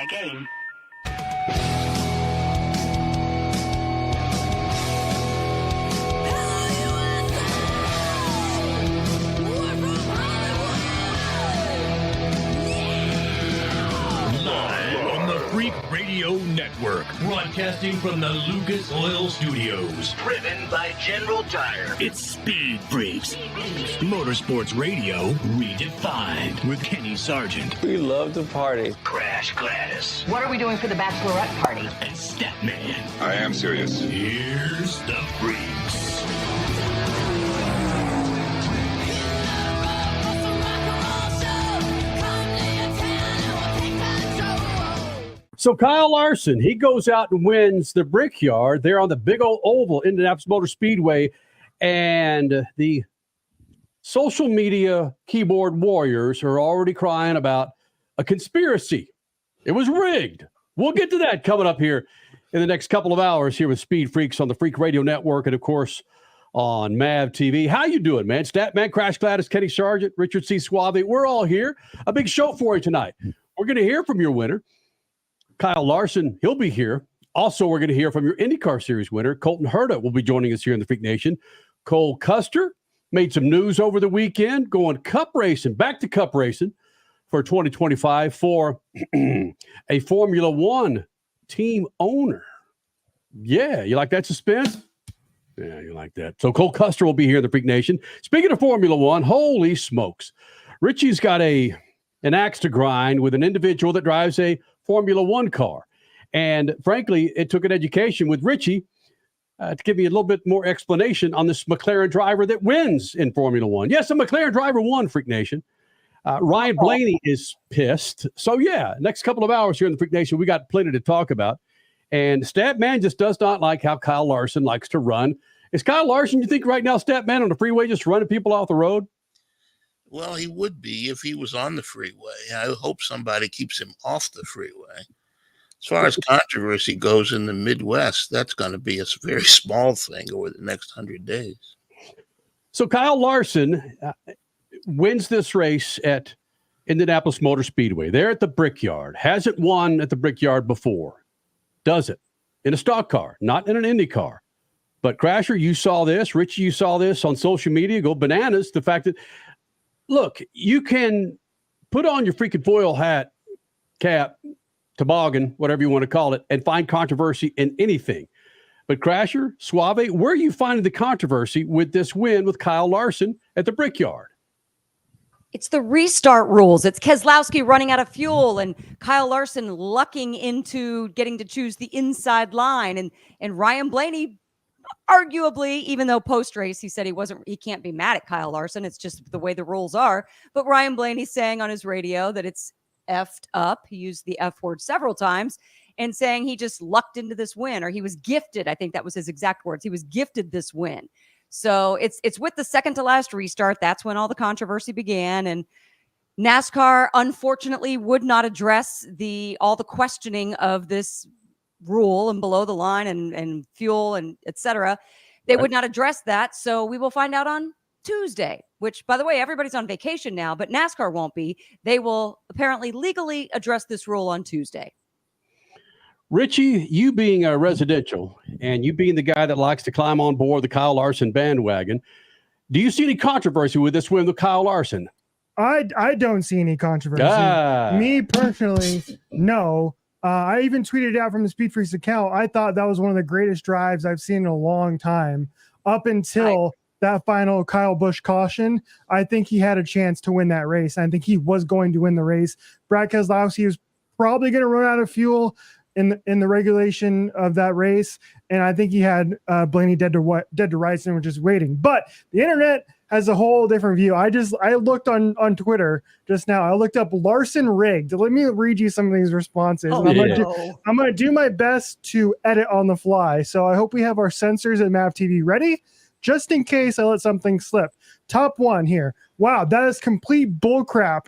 game. Freak Radio Network, broadcasting from the Lucas Oil Studios. Driven by General Tire. It's Speed Freaks. Motorsports Radio redefined with Kenny Sargent. We love to party. Crash Gladys. What are we doing for the bachelorette party? And Statman. I am serious. Here's the Freaks. So Kyle Larson, he goes out and wins the Brickyard there on the big old oval, Indianapolis Motor Speedway, and the social media keyboard warriors are already crying about a conspiracy. It was rigged. We'll get to that coming up here in the next couple of hours here with Speed Freaks on the Freak Radio Network and, of course, on MAV TV. How you doing, man? Statman, Crash Gladys, Kenny Sargent, Richard C. Suave. We're all here. A big show for you tonight. We're going to hear from your winner, Kyle Larson. He'll be here. Also, we're going to hear from your IndyCar Series winner, Colton Herta, will be joining us here in the Freak Nation. Cole Custer made some news over the weekend, going cup racing, back to cup racing for 2025 for a Formula One team owner. Yeah, you like that suspense? Yeah, you like that. So Cole Custer will be here in the Freak Nation. Speaking of Formula One, holy smokes. Richie's got an axe to grind with an individual that drives a Formula One car. And frankly, it took an education with Richie to give me a little bit more explanation on this McLaren driver that wins in Formula One. Yes, a McLaren driver won, Freak Nation. Ryan Blaney is pissed. So yeah, next couple of hours here in the Freak Nation, we got plenty to talk about. And Statman just does not like how Kyle Larson likes to run. Is Kyle Larson, you think right now, Statman on the freeway just running people off the road? Well, he would be if he was on the freeway. I hope somebody keeps him off the freeway. As far as controversy goes in the Midwest, that's going to be a very small thing over the next 100 days. So Kyle Larson wins this race at Indianapolis Motor Speedway. They're at the Brickyard. Hasn't won at the Brickyard before. Does it? In a stock car, not in an Indy car. But Crasher, you saw this. Richie, you saw this on social media. Go bananas. The fact that, look, you can put on your freaking foil hat, cap, toboggan, whatever you want to call it, and find controversy in anything. But Crasher, Suave, where are you finding the controversy with this win with Kyle Larson at the Brickyard? It's the restart rules. It's Keselowski running out of fuel and Kyle Larson lucking into getting to choose the inside line. And Ryan Blaney, arguably, even though post-race he said he can't be mad at Kyle Larson. It's just the way the rules are. But Ryan Blaney saying on his radio that it's effed up. He used the F word several times and saying he just lucked into this win, or he was gifted. I think that was his exact words. He was gifted this win. So it's with the second to last restart. That's when all the controversy began. And NASCAR, unfortunately, would not address all the questioning of this rule and below the line and fuel and et cetera. They would not address that. So we will find out on Tuesday, which, by the way, everybody's on vacation now, but NASCAR won't be. They will apparently legally address this rule on Tuesday. Richie, you being a residential and you being the guy that likes to climb on board the Kyle Larson bandwagon, do you see any controversy with this win with Kyle Larson? I don't see any controversy. Me personally, no. I even tweeted it out from the Speed Freaks account. I thought that was one of the greatest drives I've seen in a long time. Up until that final Kyle Busch caution, I think he had a chance to win that race. I think he was going to win the race. Brad Keselowski was probably going to run out of fuel in the regulation of that race, and I think he had Blaney dead to rights and were just waiting. But the internet has a whole different view. I looked on Twitter just now. I looked up Larson rigged. Let me read you some of these responses. I'm going to do my best to edit on the fly. So I hope we have our censors at MAV TV ready, just in case I let something slip. Top one here. Wow, that is complete bullcrap.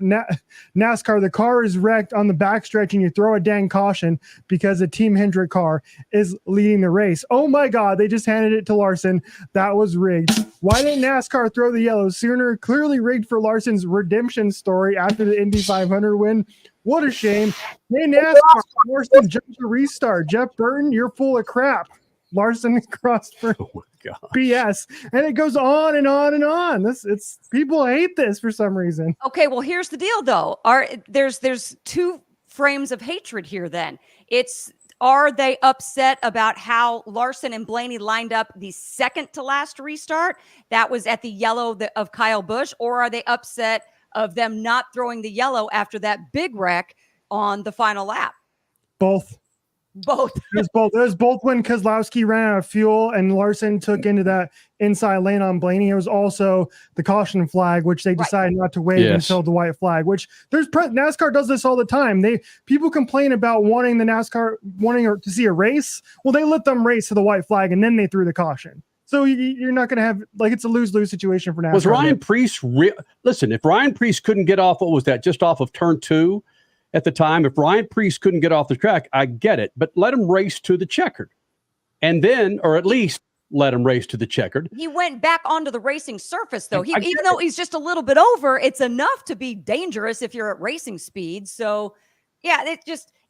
NASCAR, the car is wrecked on the backstretch and you throw a dang caution because the Team Hendrick car is leading the race. Oh my God, they just handed it to Larson. That was rigged. Why didn't NASCAR throw the yellow sooner? Clearly rigged for Larson's redemption story after the Indy 500 win. What a shame. Hey, NASCAR, Larson jumped to restart. Jeff Burton, you're full of crap. Larson crossed for BS. And it goes on and on and on. It's people hate this for some reason. Okay, well, here's the deal, though. There's two frames of hatred here then. Are they upset about how Larson and Blaney lined up the second to last restart? That was at the yellow of Kyle Busch. Or are they upset of them not throwing the yellow after that big wreck on the final lap? Both. It was both when Keselowski ran out of fuel and Larson took into that inside lane on Blaney. It was also the caution flag, which they decided not to wave until the white flag, which NASCAR does this all the time. People complain about wanting to see a race. Well, they let them race to the white flag and then they threw the caution. So you're not going to have, it's a lose-lose situation for NASCAR. Was Ryan Preece listen, if Ryan Preece couldn't get off, what was that, just off of turn 2 at the time? If Ryan Preece couldn't get off the track, I get it, but let him race to the checkered. And then, or at least let him race to the checkered. He went back onto the racing surface, though. Even though he's just a little bit over, it's enough to be dangerous if you're at racing speed. So, yeah,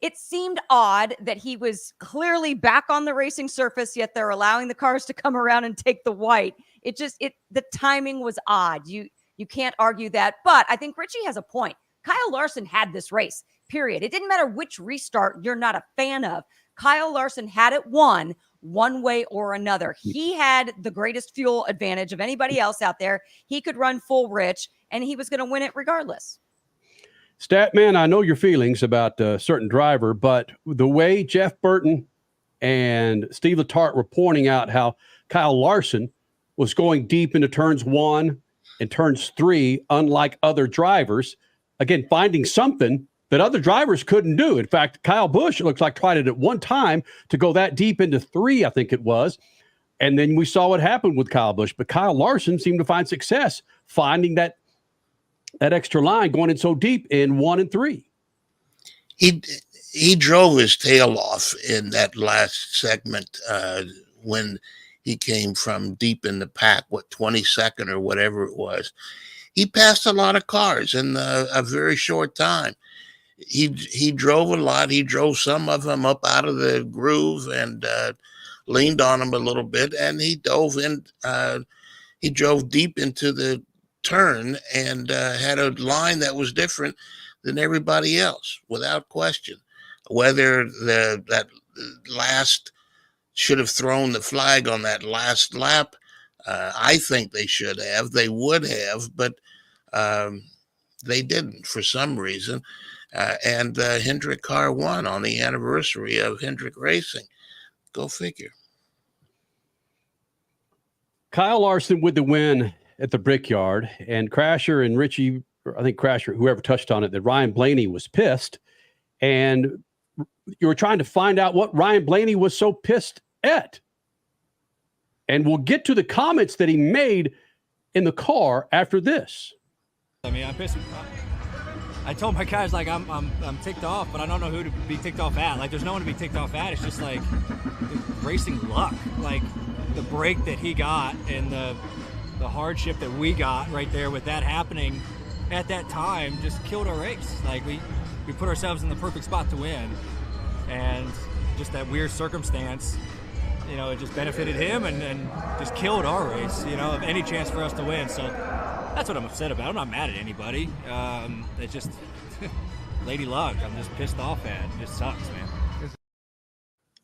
it seemed odd that he was clearly back on the racing surface, yet they're allowing the cars to come around and take the white. The timing was odd. You can't argue that. But I think Richie has a point. Kyle Larson had this race, period. It didn't matter which restart you're not a fan of. Kyle Larson had it won one way or another. He had the greatest fuel advantage of anybody else out there. He could run full rich, and he was going to win it regardless. Statman, I know your feelings about a certain driver, but the way Jeff Burton and Steve Letarte were pointing out how Kyle Larson was going deep into turns 1 and turns 3, unlike other drivers, again, finding something that other drivers couldn't do. In fact, Kyle Busch, it looks like, tried it at one time to go that deep into 3, I think it was. And then we saw what happened with Kyle Busch. But Kyle Larson seemed to find success finding that extra line going in so deep in 1 and 3. He drove his tail off in that last segment when he came from deep in the pack, 22nd or whatever it was. He passed a lot of cars in a very short time. He drove a lot. He drove some of them up out of the groove and leaned on them a little bit. And he dove in. He drove deep into the turn and had a line that was different than everybody else, without question. Whether that last should have thrown the flag on that last lap, I think they should have. They would have, but they didn't for some reason. And Hendrick car won on the anniversary of Hendrick Racing. Go figure. Kyle Larson with the win at the Brickyard, and Crasher and Richie, I think Crasher, whoever touched on it, that Ryan Blaney was pissed. And you were trying to find out what Ryan Blaney was so pissed at. And we'll get to the comments that he made in the car after this. I mean, I'm pissed. I told my guys, like, I'm ticked off, but I don't know who to be ticked off at. Like, there's no one to be ticked off at. It's just like racing luck. Like, the break that he got and the hardship that we got right there with that happening at that time just killed our race. Like, we put ourselves in the perfect spot to win, and just that weird circumstance, you know, it just benefited him and just killed our race, you know, of any chance for us to win. So that's what I'm upset about. I'm not mad at anybody. It's just lady luck. I'm just pissed off at it. It just sucks, man.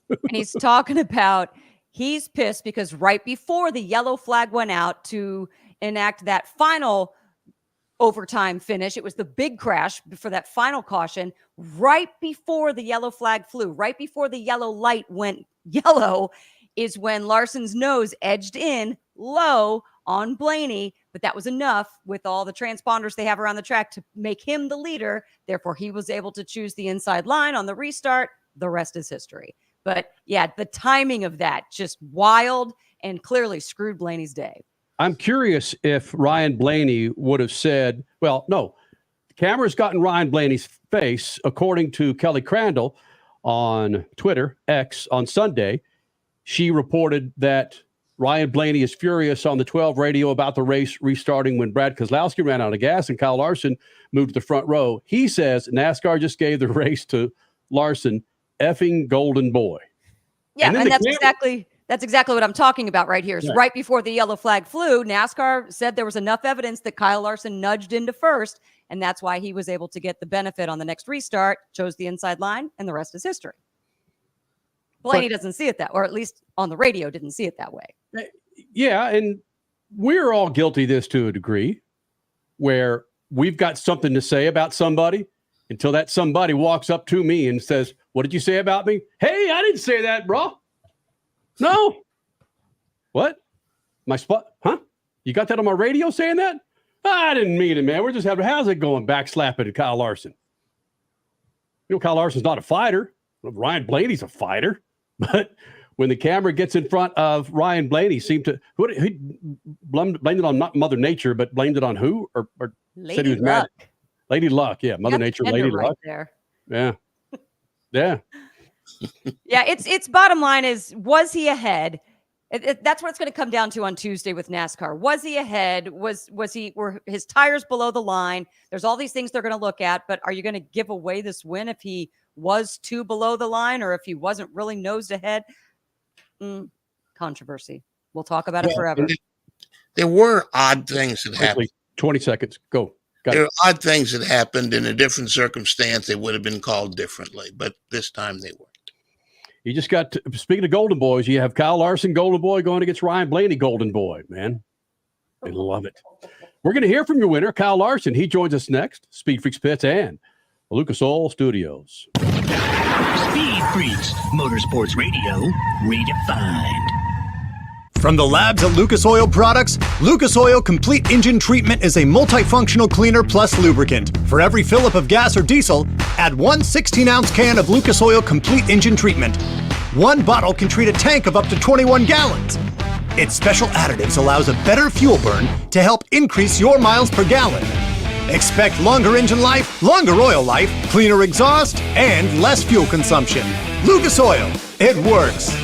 And he's talking about he's pissed because right before the yellow flag went out to enact that final overtime finish, it was the big crash for that final caution. Right before the yellow flag flew, right before the yellow light went yellow, is when Larson's nose edged in low on Blaney, but that was enough with all the transponders they have around the track to make him the leader. Therefore, he was able to choose the inside line on the restart. The rest is history. But yeah, the timing of that just wild and clearly screwed Blaney's day. I'm curious if Ryan Blaney would have said, well, no, the camera's gotten Ryan Blaney's face, according to Kelly Crandall on Twitter, X, on Sunday. She reported that Ryan Blaney is furious on the 12 radio about the race restarting when Brad Keselowski ran out of gas and Kyle Larson moved to the front row. He says NASCAR just gave the race to Larson, effing golden boy. Yeah, and that's exactly what I'm talking about right here. So right before the yellow flag flew, NASCAR said there was enough evidence that Kyle Larson nudged into first, and that's why he was able to get the benefit on the next restart, chose the inside line, and the rest is history. Blaney doesn't see it that, or at least on the radio didn't see it that way. Yeah, and we're all guilty of this to a degree, where we've got something to say about somebody until that somebody walks up to me and says, "What did you say about me?" "Hey, I didn't say that, bro." "No." "What? My spot? Huh? You got that on my radio saying that?" "I didn't mean it, man. We're just having, how's it going?" Backslapping at Kyle Larson. Kyle Larson's not a fighter. Ryan Blaney's a fighter. But when the camera gets in front of Ryan Blaney, he blamed it on not Mother Nature, but blamed it on who? Or said he was mad. Lady Luck. Yeah, Mother Nature, Lady Luck. There. Yeah. Yeah. Yeah, it's bottom line is, was he ahead? That's what it's going to come down to on Tuesday with NASCAR. Was he ahead? Were his tires below the line? There's all these things they're going to look at, but are you going to give away this win if he was too below the line or if he wasn't really nosed ahead? Controversy. We'll talk about it forever. There were odd things that happened. 20 seconds. Go. There are odd things that happened in a different circumstance. They would have been called differently, but this time they weren't. You just got to, speaking of Golden Boys, you have Kyle Larson, Golden Boy, going against Ryan Blaney, Golden Boy, man. They love it. We're going to hear from your winner, Kyle Larson. He joins us next. Speed Freaks Pits and Lucas Oil Studios. Speed Freaks, Motorsports Radio, redefined. From the labs at Lucas Oil Products, Lucas Oil Complete Engine Treatment is a multifunctional cleaner plus lubricant. For every fill-up of gas or diesel, add one 16-ounce can of Lucas Oil Complete Engine Treatment. One bottle can treat a tank of up to 21 gallons. Its special additives allows a better fuel burn to help increase your miles per gallon. Expect longer engine life, longer oil life, cleaner exhaust, and less fuel consumption. Lucas Oil, it works.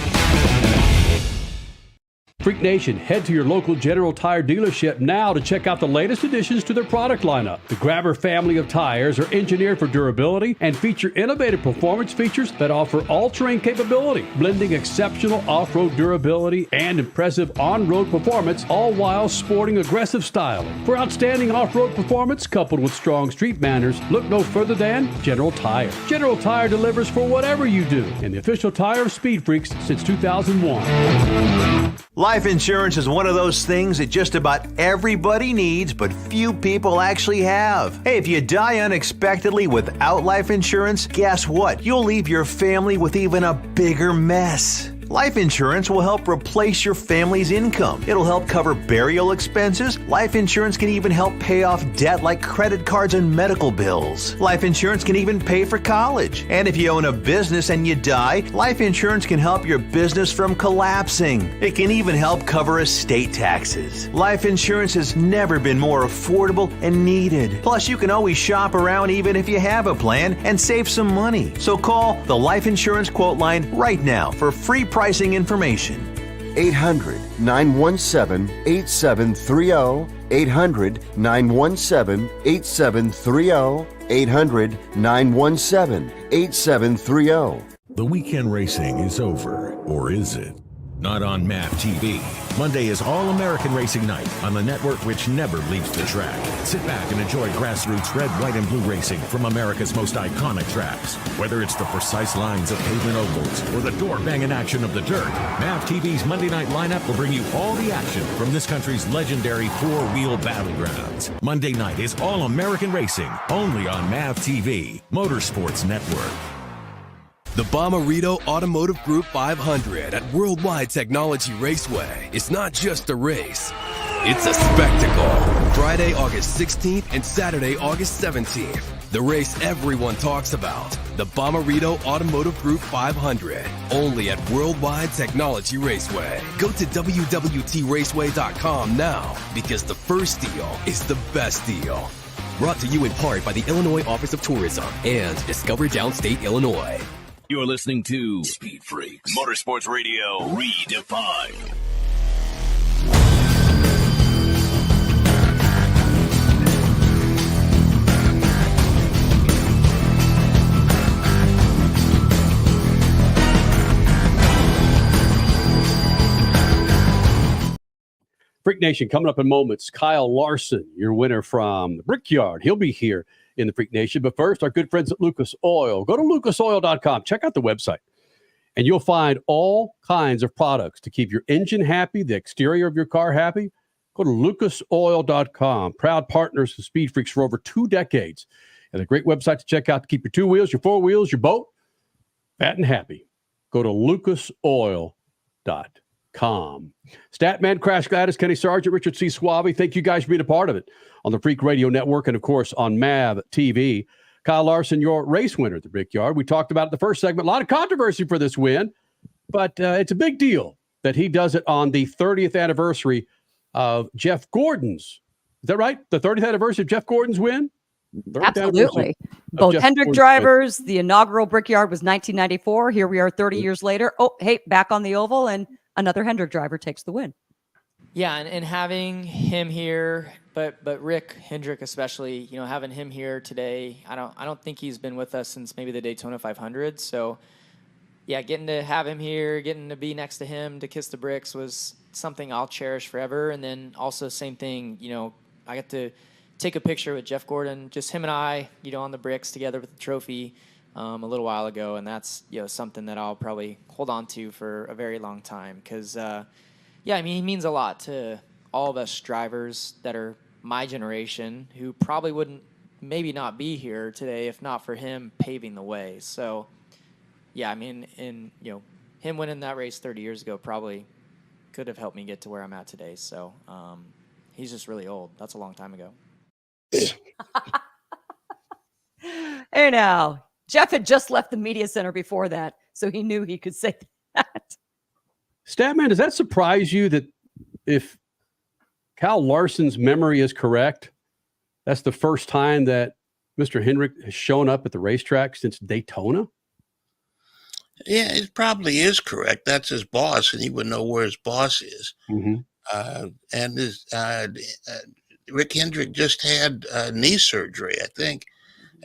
Freak Nation, head to your local General Tire dealership now to check out the latest additions to their product lineup. The Grabber family of tires are engineered for durability and feature innovative performance features that offer all-terrain capability, blending exceptional off-road durability and impressive on-road performance, all while sporting aggressive styling. For outstanding off-road performance coupled with strong street manners, look no further than General Tire. General Tire delivers for whatever you do, and the official tire of Speed Freaks since 2001. Life insurance is one of those things that just about everybody needs, but few people actually have. Hey, if you die unexpectedly without life insurance, guess what? You'll leave your family with even a bigger mess. Life insurance will help replace your family's income. It'll help cover burial expenses. Life insurance can even help pay off debt like credit cards and medical bills. Life insurance can even pay for college. And if you own a business and you die, life insurance can help your business from collapsing. It can even help cover estate taxes. Life insurance has never been more affordable and needed. Plus, you can always shop around even if you have a plan and save some money. So call the Life Insurance Quote Line right now for free pricing information. 800-917-8730. 800-917-8730. 800-917-8730. The weekend racing is over, or is it? Not on MAV TV. Monday is All-American Racing Night on the network which never leaves the track. Sit back and enjoy grassroots red, white, and blue racing from America's most iconic tracks. Whether it's the precise lines of pavement ovals or the door-banging action of the dirt, MAV TV's Monday night lineup will bring you all the action from this country's legendary four-wheel battlegrounds. Monday night is All-American Racing, only on MAV TV, Motorsports Network. The Bommarito Automotive Group 500 at Worldwide Technology Raceway is not just a race, it's a spectacle. Friday, August 16th and Saturday, August 17th. The race everyone talks about. The Bommarito Automotive Group 500, only at Worldwide Technology Raceway. Go to WWTRaceway.com now, because the first deal is the best deal. Brought to you in part by the Illinois Office of Tourism and Discover Downstate Illinois. You're listening to Speed Freaks, Motorsports Radio, redefined. Freak Nation, coming up in moments, Kyle Larson, your winner from the Brickyard. He'll be here in the Freak Nation. But first, our good friends at Lucas Oil. Go to lucasoil.com. Check out the website. And you'll find all kinds of products to keep your engine happy, the exterior of your car happy. Go to lucasoil.com. Proud partners of Speed Freaks for over 2 decades. And a great website to check out to keep your 2 wheels, your 4 wheels, your boat fat and happy. Go to lucasoil.com. Statman, Crash Gladys, Kenny Sargent, Richard C. Suave. Thank you guys for being a part of it on the Freak Radio Network and, of course, on MAV TV. Kyle Larson, your race winner at the Brickyard. We talked about it in the first segment. A lot of controversy for this win, but it's a big deal that he does it on the 30th anniversary of Jeff Gordon's. Is that right? The 30th anniversary of Jeff Gordon's win? Absolutely. Both Jeff Hendrick Gordon's drivers. The inaugural Brickyard was 1994. Here we are 30 years later. Oh, hey, back on the oval, and another Hendrick driver takes the win. Yeah, and having him here, but Rick Hendrick especially, having him here today, I don't think he's been with us since maybe the Daytona 500. So, yeah, getting to have him here, getting to be next to him, to kiss the bricks was something I'll cherish forever. And then also same thing, I got to take a picture with Jeff Gordon, just him and I, on the bricks together with the trophy a little while ago, and that's something that I'll probably hold on to for a very long time because. He means a lot to all of us drivers that are my generation who probably wouldn't maybe not be here today if not for him paving the way. So, him winning that race 30 years ago probably could have helped me get to where I'm at today. So, he's just really old. That's a long time ago. Hey now, Jeff had just left the media center before that, so he knew he could say that. Statman, does that surprise you that if Kyle Larson's memory is correct, that's the first time that Mr. Hendrick has shown up at the racetrack since Daytona? Yeah, it probably is correct. That's his boss, and he would know where his boss is. Mm-hmm. Rick Hendrick just had knee surgery, I think,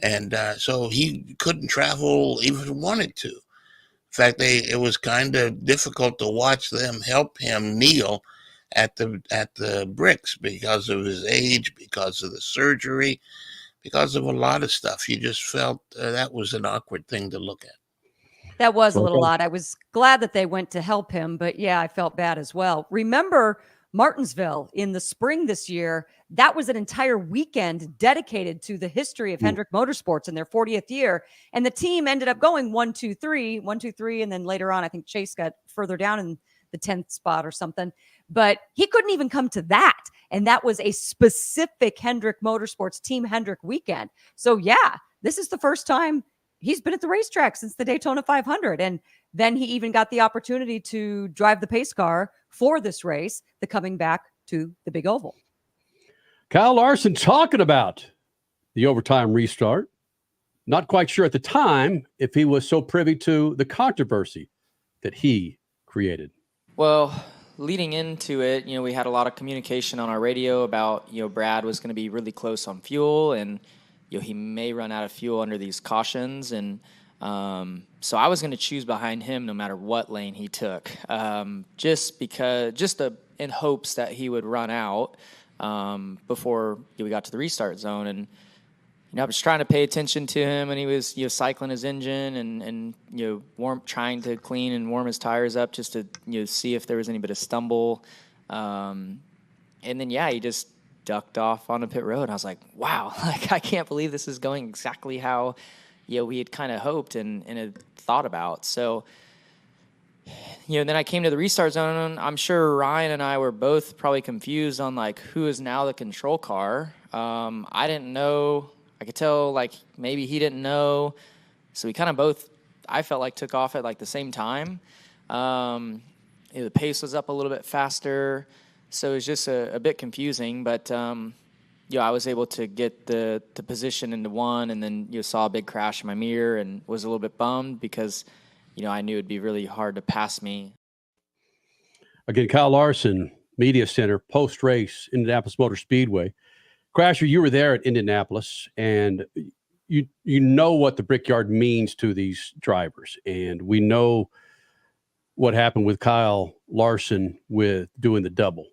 and so he couldn't travel even if he wanted to. In fact, it was kind of difficult to watch them help him kneel at the bricks because of his age, because of the surgery, because of a lot of stuff. You just felt that was an awkward thing to look at. That was a little odd. I was glad that they went to help him, but yeah, I felt bad as well. Remember Martinsville in the spring this year? That was an entire weekend dedicated to the history of Hendrick Motorsports in their 40th year. And the team ended up going 1-2-3. And then later on, I think Chase got further down in the 10th spot or something, but he couldn't even come to that. And that was a specific Hendrick Motorsports Team Hendrick weekend. So yeah, this is the first time he's been at the racetrack since the Daytona 500. And then he even got the opportunity to drive the pace car for this race, the coming back to the big oval. Kyle Larson talking about the overtime restart. Not quite sure at the time if he was so privy to the controversy that he created. Well, leading into it, we had a lot of communication on our radio about, Brad was going to be really close on fuel and, he may run out of fuel under these cautions. And so I was going to choose behind him no matter what lane he took, just in hopes that he would run out before we got to the restart zone. And I was trying to pay attention to him, and he was cycling his engine and trying to clean and warm his tires up just to see if there was any bit of stumble. And then he just ducked off on the pit road. And I was like, wow, I can't believe this is going exactly how we had kind of hoped and had thought about. So then I came to the restart zone. I'm sure Ryan and I were both probably confused on who is now the control car. I didn't know. I could tell maybe he didn't know. So we kind of both, I felt took off at the same time. The pace was up a little bit faster. So it was just a bit confusing, but I was able to get the position into one, and then saw a big crash in my mirror and was a little bit bummed because I knew it'd be really hard to pass me. Again, Kyle Larson, Media Center, post-race, Indianapolis Motor Speedway. Crasher, you were there at Indianapolis, and you know what the Brickyard means to these drivers, and we know what happened with Kyle Larson with doing the double.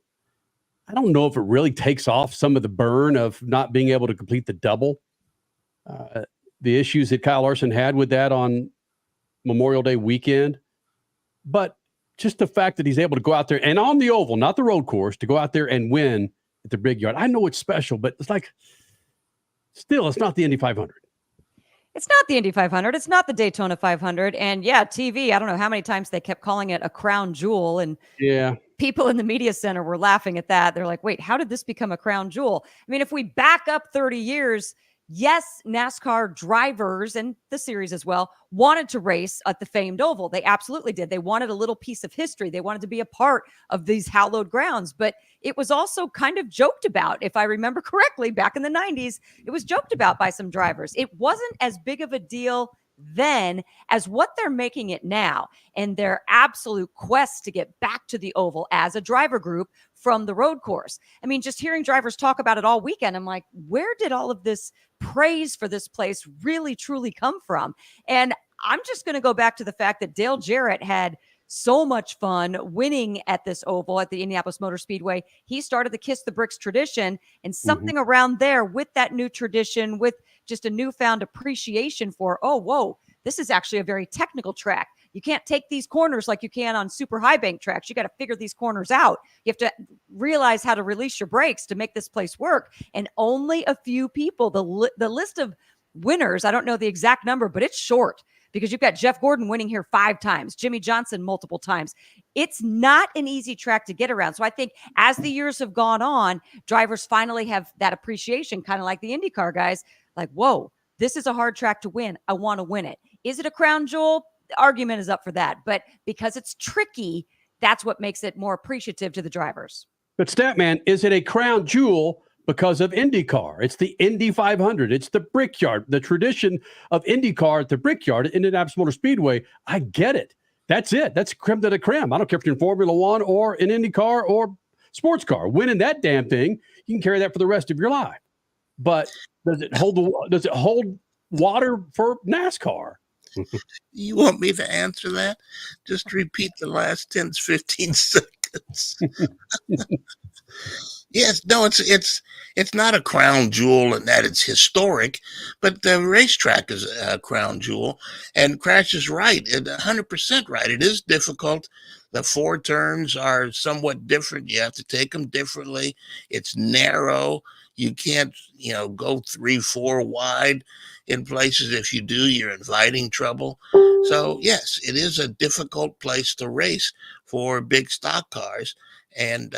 I don't know if it really takes off some of the burn of not being able to complete the double. The issues that Kyle Larson had with that on Memorial Day weekend. But just the fact that he's able to go out there and on the oval, not the road course, to go out there and win at the Brickyard. I know it's special, but it's like, still, it's not the Indy 500. It's not the Indy 500. It's not the Daytona 500. And yeah, TV, I don't know how many times they kept calling it a crown jewel. And yeah, people in the media center were laughing at that. They're like, wait, how did this become a crown jewel? I mean, if we back up 30 years, yes, NASCAR drivers and the series as well wanted to race at the famed oval. They absolutely did. They wanted a little piece of history. They wanted to be a part of these hallowed grounds. But it was also kind of joked about. If I remember correctly, back in the 90s, it was joked about by some drivers. It wasn't as big of a deal then as what they're making it now, and their absolute quest to get back to the oval as a driver group from the road course. I mean, just hearing drivers talk about it all weekend, I'm like, where did all of this praise for this place really truly come from? And I'm just going to go back to the fact that Dale Jarrett had so much fun winning at this oval at the Indianapolis Motor Speedway. He started the Kiss the Bricks tradition, and something around there with that new tradition, with just a newfound appreciation for, oh, whoa, this is actually a very technical track. You can't take these corners like you can on super high bank tracks. You got to figure these corners out. You have to realize how to release your brakes to make this place work. And only a few people, the list of winners, I don't know the exact number, but it's short, because you've got Jeff Gordon winning here 5 times, Jimmy Johnson multiple times. It's not an easy track to get around. So I think as the years have gone on, drivers finally have that appreciation, kind of like the IndyCar guys, like, whoa, this is a hard track to win. I want to win it. Is it a crown jewel? The argument is up for that. But because it's tricky, that's what makes it more appreciative to the drivers. But Statman, is it a crown jewel because of IndyCar? It's the Indy 500. It's the Brickyard, the tradition of IndyCar at the Brickyard at Indianapolis Motor Speedway. I get it. That's it. That's creme de la creme. I don't care if you're in Formula One or in IndyCar or sports car. Winning that damn thing, you can carry that for the rest of your life. But does it hold water for NASCAR? You want me to answer that? Just repeat the last 10, 15 seconds. Yes, no, it's not a crown jewel in that it's historic, but the racetrack is a crown jewel. And Crash is right, 100% right. It is difficult. The 4 turns are somewhat different. You have to take them differently. It's narrow. You can't, go 3, 4 wide in places. If you do, you're inviting trouble. So yes, it is a difficult place to race for big stock cars. And,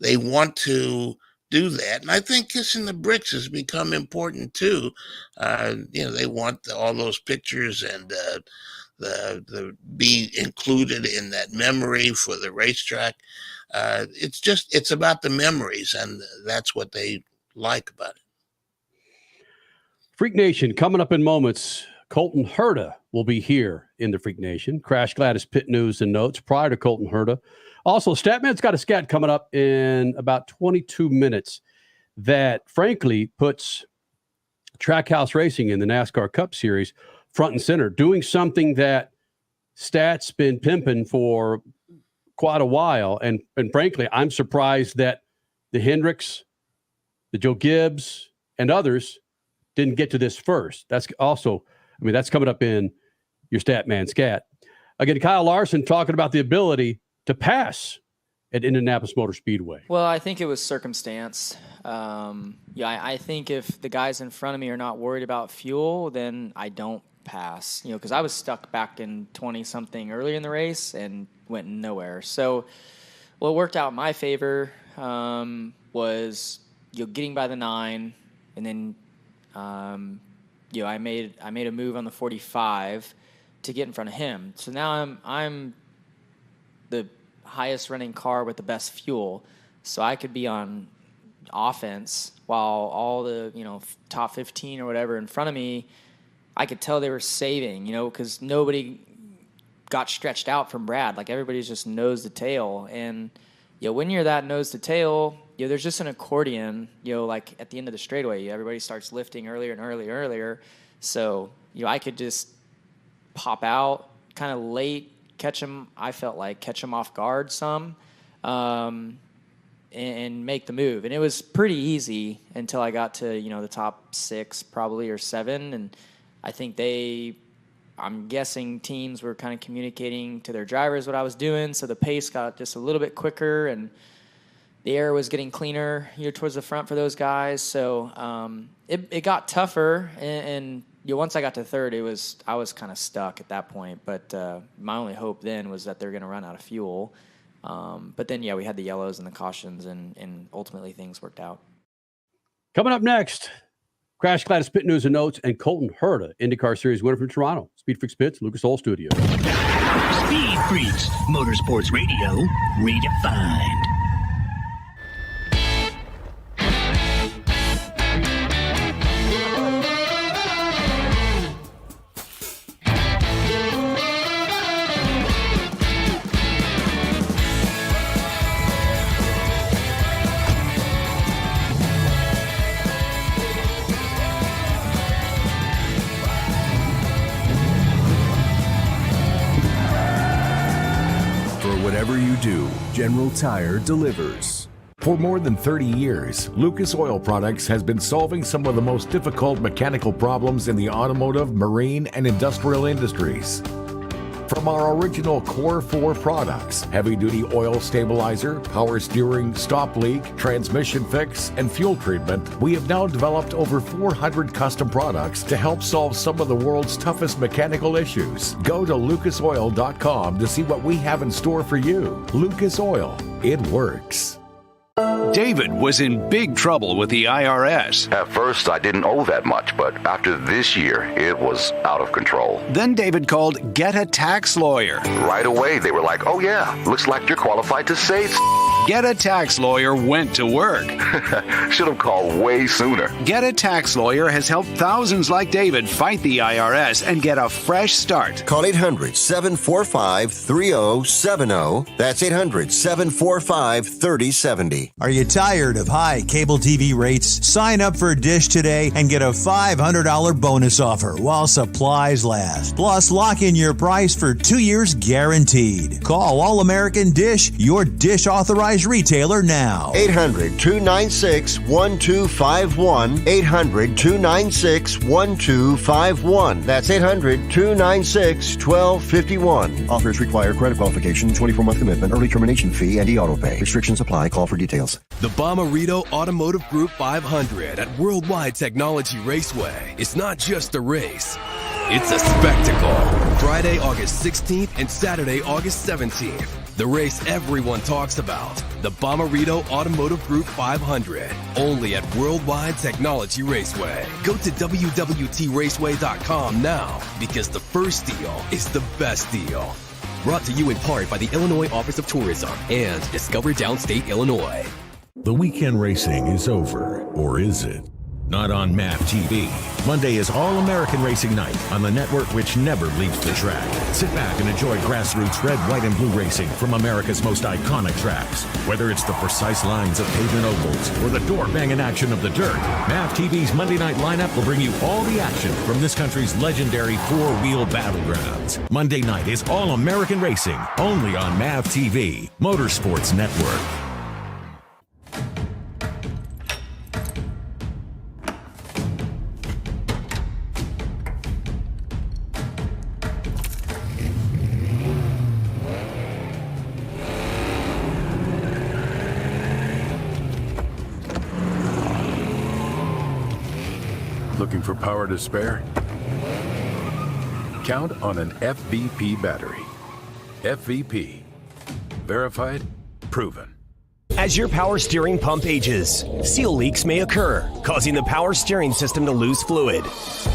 they want to do that. And I think Kissing the Bricks has become important too. They want all those pictures and the be included in that memory for the racetrack. It's about the memories, and that's what they like about it. Freak Nation coming up in moments. Colton Herta will be here in the Freak Nation. Crash Gladys pit news and notes prior to Colton Herta. Also, Statman's got a scat coming up in about 22 minutes that, frankly, puts Trackhouse Racing in the NASCAR Cup Series front and center, doing something that Stat's been pimping for quite a while. And frankly, I'm surprised that the Hendricks, the Joe Gibbs, and others didn't get to this first. That's also, that's coming up in your Statman Scat. Again, Kyle Larson talking about the ability to pass at Indianapolis Motor Speedway. Well, I think it was circumstance. I think if the guys in front of me are not worried about fuel, then I don't pass, because I was stuck back in 20-something early in the race and went nowhere. So what worked out in my favor was getting by the 9, and then I made a move on the 45 to get in front of him. So now I'm the highest running car with the best fuel, so I could be on offense while all the top 15 or whatever in front of me, I could tell they were saving, because nobody got stretched out from Brad. Like, everybody's just nose to tail. And when you're that nose to tail, there's just an accordion, like at the end of the straightaway, everybody starts lifting earlier and earlier. So I could just pop out kind of late catch him off guard some, and make the move. And it was pretty easy until I got to, the top 6 probably or 7. And I think I'm guessing teams were kind of communicating to their drivers what I was doing. So the pace got just a little bit quicker and the air was getting cleaner, towards the front for those guys. So it got tougher. And once I got to 3rd, I was kind of stuck at that point. But my only hope then was that they're going to run out of fuel. But then, we had the yellows and the cautions, and ultimately things worked out. Coming up next, Crash Gladys Pit News and Notes, and Colton Herta, IndyCar Series winner from Toronto. Speed Freaks Pits, Lucas Oil Studio. Speed Freaks, Motorsports Radio, redefined. Whatever you do, General Tire delivers. For more than 30 years, Lucas Oil Products has been solving some of the most difficult mechanical problems in the automotive, marine, and industrial industries. From our original Core 4 products, heavy-duty oil stabilizer, power steering, stop leak, transmission fix, and fuel treatment, we have now developed over 400 custom products to help solve some of the world's toughest mechanical issues. Go to lucasoil.com to see what we have in store for you. Lucas Oil, it works. David was in big trouble with the IRS. At first, I didn't owe that much, but after this year, it was out of control. Then David called Get a Tax Lawyer. Right away, they were like, oh yeah, looks like you're qualified to save. Get a Tax Lawyer went to work. Should have called way sooner. Get a Tax Lawyer has helped thousands like David fight the IRS and get a fresh start. Call 800-745-3070. That's 800-745-3070. Are you tired of high cable TV rates? Sign up for Dish today and get a $500 bonus offer while supplies last. Plus, lock in your price for 2 years guaranteed. Call All American Dish, your Dish authorized retailer now. 800-296-1251. 800-296-1251. That's 800-296-1251. Offers require credit qualification, 24-month commitment, early termination fee, and e-auto pay. Restrictions apply. Call for details. The Bomarito Automotive Group 500 at Worldwide Technology Raceway is not just a race. It's a spectacle. Friday, August 16th and Saturday, August 17th. The race everyone talks about. The Bomarito Automotive Group 500. Only at Worldwide Technology Raceway. Go to WWTRaceway.com now because the first deal is the best deal. Brought to you in part by the Illinois Office of Tourism and Discover Downstate Illinois. The weekend racing is over, or is it? Not on MAP TV. Monday is All-American Racing Night on the network which never leaves the track. Sit back and enjoy grassroots red, white, and blue racing from America's most iconic tracks. Whether it's the precise lines of pavement ovals or the door-banging action of the dirt, MAP TV's Monday night lineup will bring you all the action from this country's legendary four-wheel battlegrounds. Monday night is All-American Racing, only on MAP TV, Motorsports Network. Looking for power to spare? Count on an FVP battery. FVP. Verified, proven. As your power steering pump ages, seal leaks may occur, causing the power steering system to lose fluid.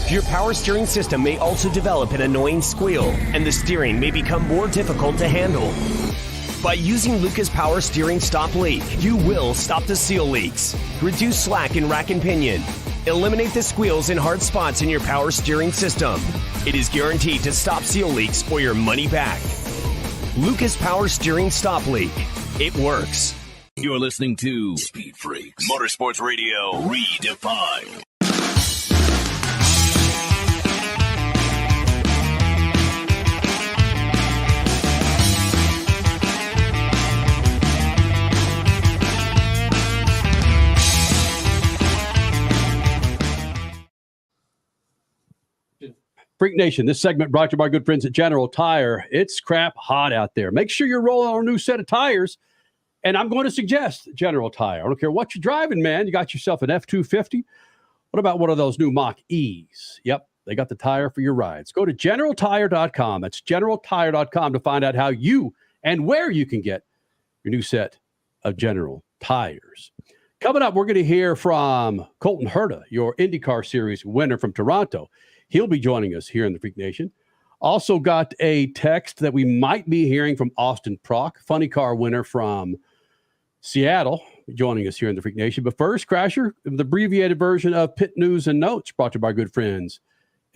Your power steering system may also develop an annoying squeal, and the steering may become more difficult to handle. By using Lucas Power Steering Stop Leak, you will stop the seal leaks, reduce slack in rack and pinion, eliminate the squeals and hard spots in your power steering system. It is guaranteed to stop seal leaks or your money back. Lucas Power Steering Stop Leak. It works. You're listening to Speed Freaks, Motorsports Radio Redefined. Freak Nation, this segment brought to you by our good friends at General Tire. It's crap hot out there. Make sure you're rolling on a new set of tires. And I'm going to suggest General Tire. I don't care what you're driving, man. You got yourself an F-250. What about one of those new Mach-E's? Yep, they got the tire for your rides. Go to GeneralTire.com. That's GeneralTire.com to find out how you and where you can get your new set of General Tires. Coming up, we're going to hear from Colton Herta, your IndyCar Series winner from Toronto. He'll be joining us here in the Freak Nation. Also got a text that we might be hearing from Austin Prock, funny car winner from Seattle, joining us here in the Freak Nation. But first, Crasher, the abbreviated version of Pit News and Notes brought to you by our good friends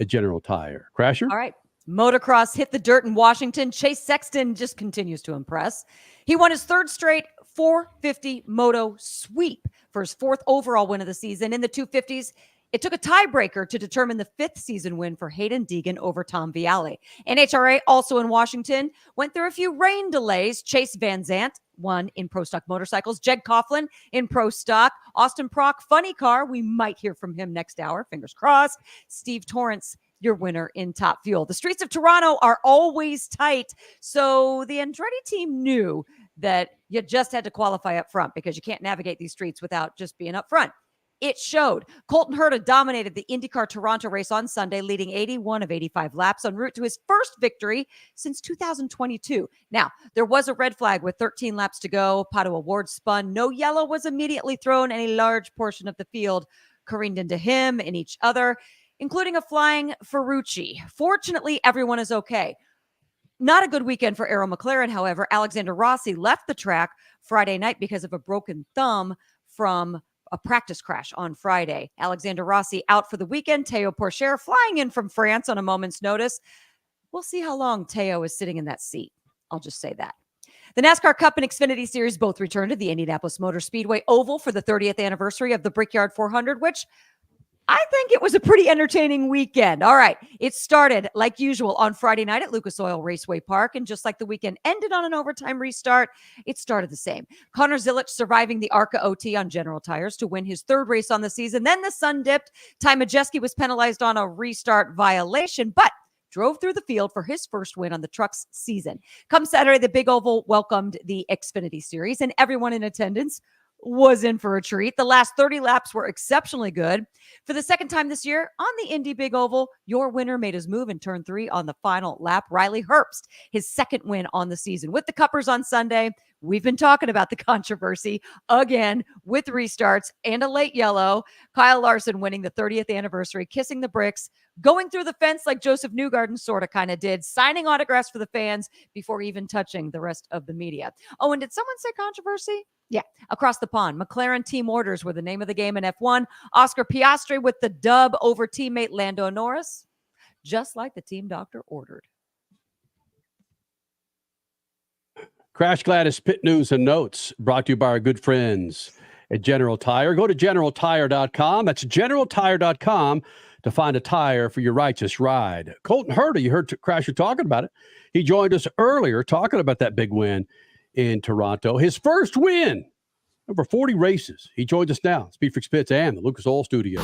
at General Tire. Crasher? All right. Motocross hit the dirt in Washington. Chase Sexton just continues to impress. He won his third straight 450 moto sweep for his fourth overall win of the season. In the 250s, it took a tiebreaker to determine the fifth season win for Hayden Deegan over Tom Viale. NHRA, also in Washington, went through a few rain delays. Chase Van Zandt won in Pro Stock Motorcycles. Jed Coughlin in Pro Stock. Austin Prock, funny car. We might hear from him next hour. Fingers crossed. Steve Torrance, your winner in Top Fuel. The streets of Toronto are always tight, so the Andretti team knew that you just had to qualify up front because you can't navigate these streets without just being up front. It showed. Colton Herta dominated the IndyCar Toronto race on Sunday, leading 81 of 85 laps en route to his first victory since 2022. Now, there was a red flag with 13 laps to go. Pato O'Ward spun. No yellow was immediately thrown, and a large portion of the field careened into him and each other, including a flying Ferrucci. Fortunately, everyone is okay. Not a good weekend for Arrow McLaren, however. Alexander Rossi left the track Friday night because of a broken thumb from a practice crash on Friday. Alexander Rossi out for the weekend. Théo Pourchaire flying in from France on a moment's notice. We'll see how long Théo is sitting in that seat. I'll just say that. The NASCAR Cup and Xfinity Series both returned to the Indianapolis Motor Speedway Oval for the 30th anniversary of the Brickyard 400, which I think it was a pretty entertaining weekend. All right. It started like usual on Friday night at Lucas Oil Raceway Park. And just like the weekend ended on an overtime restart, it started the same. Connor Zilic surviving the ARCA OT on General Tires to win his third race on the season. Then the sun dipped. Ty Majeski was penalized on a restart violation, but drove through the field for his first win on the truck's season. Come Saturday, the Big Oval welcomed the Xfinity Series, and everyone in attendance was in for a treat. The last 30 laps were exceptionally good. For the second time this year on the Indy Big Oval, your winner made his move in turn 3 on the final lap. Riley Herbst, his second win on the season. With the Cuppers on Sunday, we've been talking about the controversy again with restarts and a late yellow. Kyle Larson winning the 30th anniversary, kissing the bricks, going through the fence like Joseph Newgarden sort of kind of did, signing autographs for the fans before even touching the rest of the media. Oh, and did someone say controversy? Yeah, across the pond. McLaren team orders were the name of the game in F1. Oscar Piastri with the dub over teammate Lando Norris, just like the team doctor ordered. Crash Gladys Pit News and Notes brought to you by our good friends at General Tire. Go to GeneralTire.com. That's GeneralTire.com to find a tire for your righteous ride. Colton Herta, you heard Crasher talking about it. He joined us earlier talking about that big win in Toronto. His first win, over 40 races. He joins us now, Speed Freaks Pits and the Lucas Oil Studio.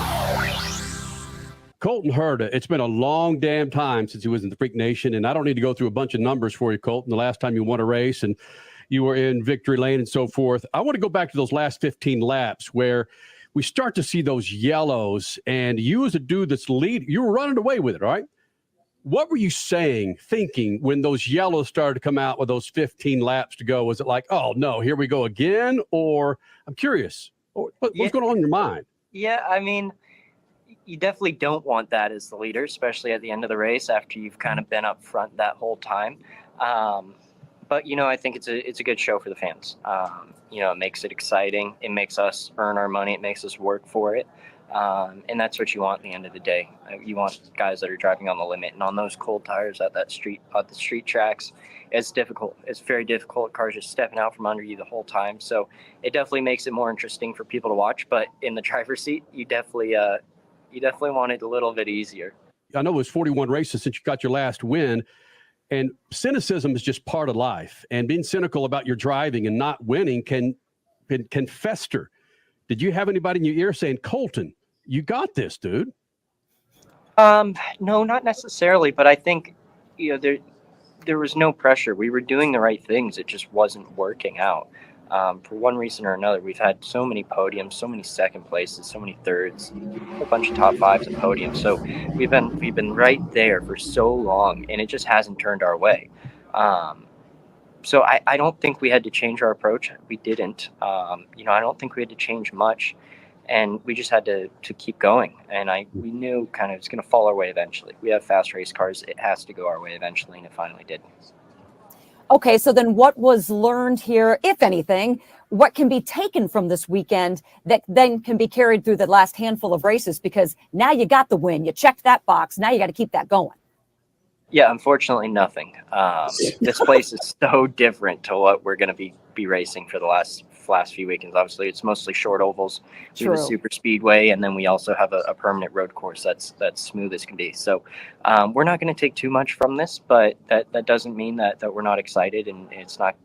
Colton Herta, it's been a long damn time since he was in the Freak Nation, and I don't need to go through a bunch of numbers for you, Colton, the last time you won a race and you were in victory lane and so forth. I want to go back to those last 15 laps where we start to see those yellows, and you as a dude that's lead, you were running away with it, right? What were you thinking when those yellows started to come out with those 15 laps to go? Was it like, oh, no, here we go again? Or I'm curious, what's going on in your mind? Yeah, I mean, you definitely don't want that as the leader, especially at the end of the race after you've kind of been up front that whole time. But, you know, I think it's a good show for the fans. You know, it makes it exciting. It makes us earn our money. It makes us work for it. And that's what you want at the end of the day. You want guys that are driving on the limit, and on those cold tires at the street tracks, it's difficult. It's very difficult. Cars just stepping out from under you the whole time. So it definitely makes it more interesting for people to watch. But in the driver's seat, you definitely want it a little bit easier. I know it was 41 races since you got your last win, and cynicism is just part of life. And being cynical about your driving and not winning can fester. Did you have anybody in your ear saying, Colton, you got this, dude? No, not necessarily, but I think, there was no pressure. We were doing the right things. It just wasn't working out. For one reason or another, we've had so many podiums, so many second places, so many thirds, a bunch of top fives and podiums. So we've been right there for so long, and it just hasn't turned our way. So I don't think we had to change our approach. We didn't. I don't think we had to change much, and we just had to keep going. And we knew kind of it's going to fall our way eventually. We have fast race cars. It has to go our way eventually, and it finally did. Okay, so then what was learned here, if anything? What can be taken from this weekend that then can be carried through the last handful of races? Because now you got the win. You checked that box. Now you got to keep that going. Yeah, unfortunately, nothing. This place is so different to what we're going to be racing for the last few weekends. Obviously, it's mostly short ovals. We have a super speedway, and then we also have a permanent road course that's smooth as can be. So we're not going to take too much from this, but that doesn't mean that we're not excited, and it's not.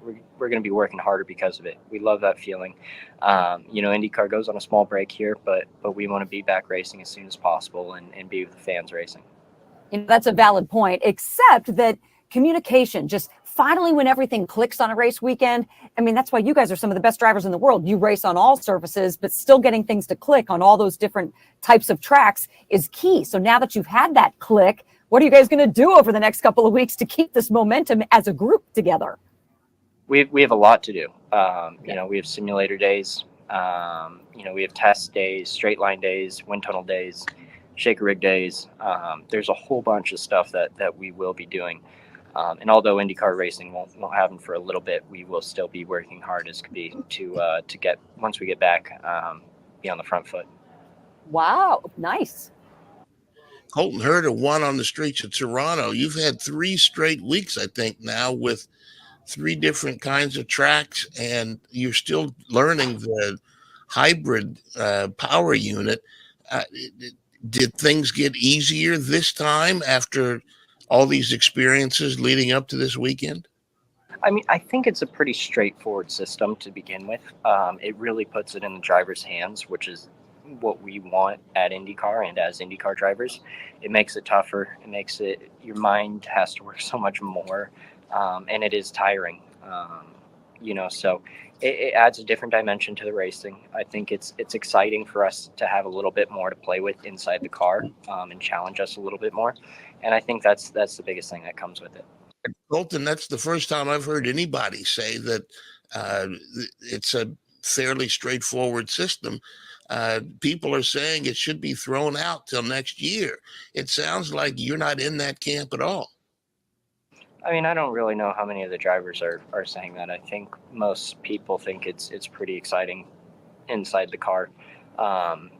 We're going to be working harder because of it. We love that feeling. IndyCar goes on a small break here, but we want to be back racing as soon as possible and be with the fans racing. That's a valid point, except that communication, just finally when everything clicks on a race weekend. I mean, that's why you guys are some of the best drivers in the world. You race on all surfaces, but still getting things to click on all those different types of tracks is key. So now that you've had that click, what are you guys going to do over the next couple of weeks to keep this momentum as a group together? We have a lot to do. We have simulator days. We have test days, straight line days, wind tunnel days, shaker rig days. There's a whole bunch of stuff that we will be doing. And although IndyCar racing won't happen for a little bit, we will still be working hard as could be to get, once we get back, be on the front foot. Wow, nice. Colton Herta won on the streets of Toronto. You've had 3 straight weeks, I think, now with 3 different kinds of tracks, and you're still learning the hybrid power unit. Did things get easier this time after all these experiences leading up to this weekend? I mean, I think it's a pretty straightforward system to begin with. It really puts it in the driver's hands, which is what we want at IndyCar and as IndyCar drivers. It makes it tougher. It makes it, your mind has to work so much more, and it is tiring. So it adds a different dimension to the racing. I think it's exciting for us to have a little bit more to play with inside the car, and challenge us a little bit more. And I think that's the biggest thing that comes with it. Colton, that's the first time I've heard anybody say that it's a fairly straightforward system. People are saying it should be thrown out till next year. It sounds like you're not in that camp at all. I mean, I don't really know how many of the drivers are saying that. I think most people think it's pretty exciting inside the car.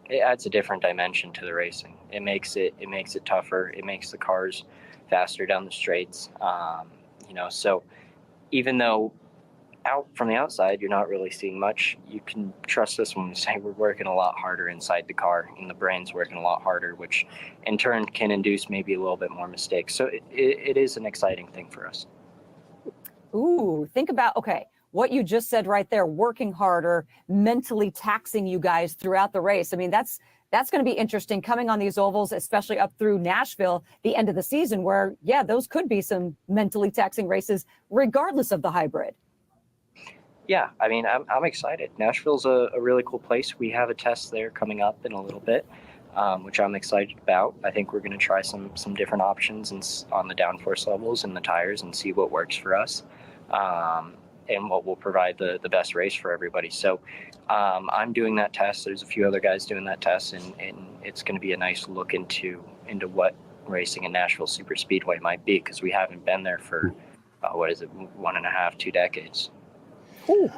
It adds a different dimension to the racing. It makes it tougher. It makes the cars faster down the straights. So even though out from the outside you're not really seeing much, you can trust us when we say we're working a lot harder inside the car, and the brain's working a lot harder, which in turn can induce maybe a little bit more mistakes. So it is an exciting thing for us. Ooh, think about, okay, what you just said right there, working harder, mentally taxing you guys throughout the race. I mean, that's going to be interesting coming on these ovals, especially up through Nashville, the end of the season, where, yeah, those could be some mentally taxing races, regardless of the hybrid. Yeah, I mean, I'm excited. Nashville's a really cool place. We have a test there coming up in a little bit, which I'm excited about. I think we're going to try some different options on the downforce levels and the tires and see what works for us, and what will provide the best race for everybody. So I'm doing that test. There's a few other guys doing that test, and it's going to be a nice look into what racing in Nashville Super Speedway might be, because we haven't been there for, 1.5, 2 decades. Ooh.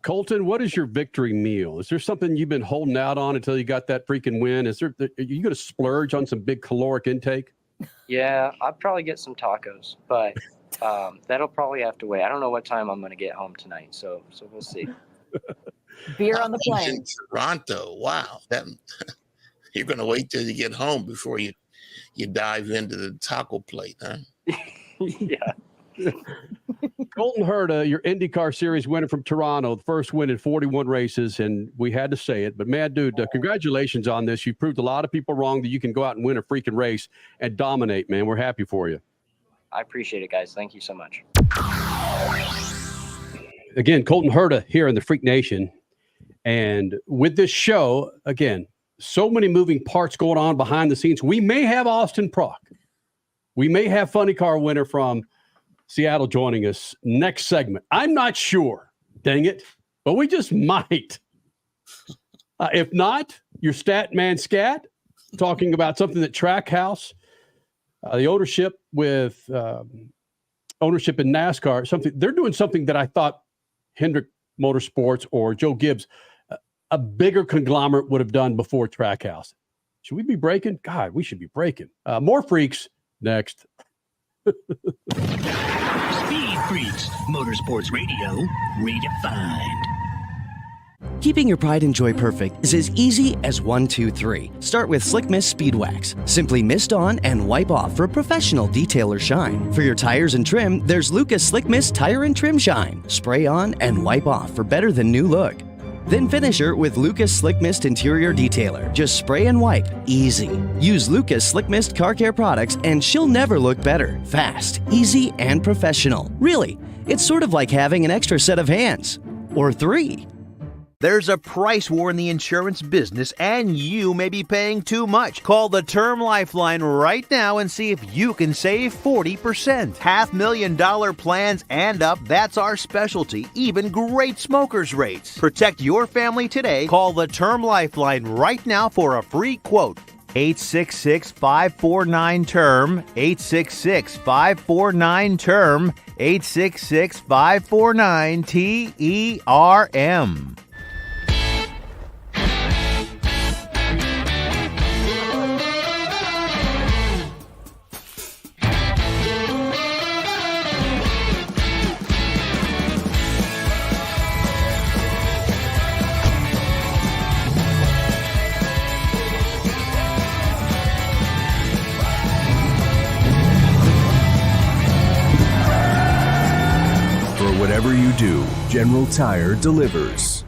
Colton, what is your victory meal? Is there something you've been holding out on until you got that freaking win? Are you going to splurge on some big caloric intake? Yeah, I'll probably get some tacos, but that'll probably have to wait. I don't know what time I'm going to get home tonight, so we'll see. Beer on the plane. In Toronto, wow. You're going to wait till you get home before you dive into the taco plate, huh? Yeah. Colton Herta, your IndyCar Series winner from Toronto, the first win in 41 races, and we had to say it. But, man, dude, congratulations on this. You proved a lot of people wrong that you can go out and win a freaking race and dominate, man. We're happy for you. I appreciate it, guys. Thank you so much. Again, Colton Herta here in the Freak Nation. And with this show, again, so many moving parts going on behind the scenes. We may have Austin Prock. We may have Funny Car winner from Seattle joining us next segment. I'm not sure, dang it, but we just might. If not, your stat man Scat talking about something that Trackhouse, the ownership with ownership in NASCAR, something they're doing something that I thought Hendrick Motorsports or Joe Gibbs, a bigger conglomerate, would have done before Trackhouse. Should we be breaking? God, we should be breaking. More freaks next. Speed Freaks, Motorsports Radio, redefined. Keeping your pride and joy perfect is as easy as 1, 2, 3. Start with Slick Mist Speed Wax. Simply mist on and wipe off for professional detailer shine. For your tires and trim, there's Lucas Slick Mist Tire and Trim Shine. Spray on and wipe off for better than new look. Then finish her with Lucas Slick Mist Interior Detailer. Just spray and wipe. Easy. Use Lucas Slick Mist Car Care products and she'll never look better. Fast, easy, and professional. Really, it's sort of like having an extra set of hands. Or 3. There's a price war in the insurance business, and you may be paying too much. Call the Term Lifeline right now and see if you can save 40%. $500,000 plans and up, that's our specialty. Even great smokers rates. Protect your family today. Call the Term Lifeline right now for a free quote. 866-549-TERM, 866-549-TERM, 866-549-TERM. Whatever you do, General Tire delivers.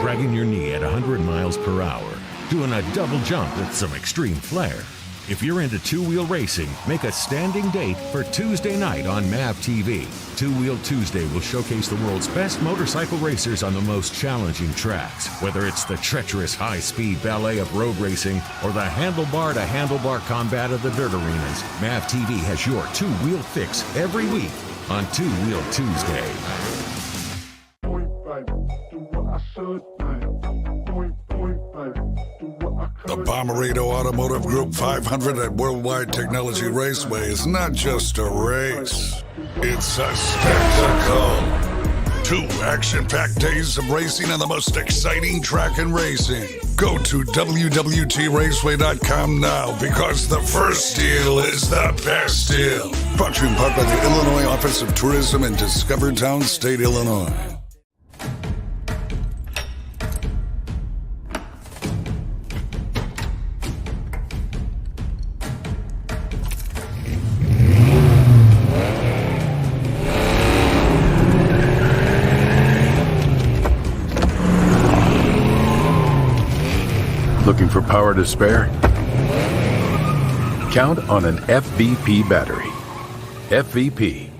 Dragging your knee at 100 miles per hour, doing a double jump with some extreme flair. If you're into two-wheel racing, make a standing date for Tuesday night on MAV TV. Two-Wheel Tuesday will showcase the world's best motorcycle racers on the most challenging tracks. Whether it's the treacherous high-speed ballet of road racing or the handlebar-to-handlebar combat of the dirt arenas, MAV TV has your two-wheel fix every week on Two-Wheel Tuesday. The Bommarito Automotive Group 500 at Worldwide Technology Raceway is not just a race, it's a spectacle. 2 action-packed days of racing on the most exciting track in racing. Go to WWTRaceway.com now because the first deal is the best deal. Brought to you in part by the Illinois Office of Tourism in Discovertown State, Illinois. Looking for power to spare? Count on an FVP battery. FVP.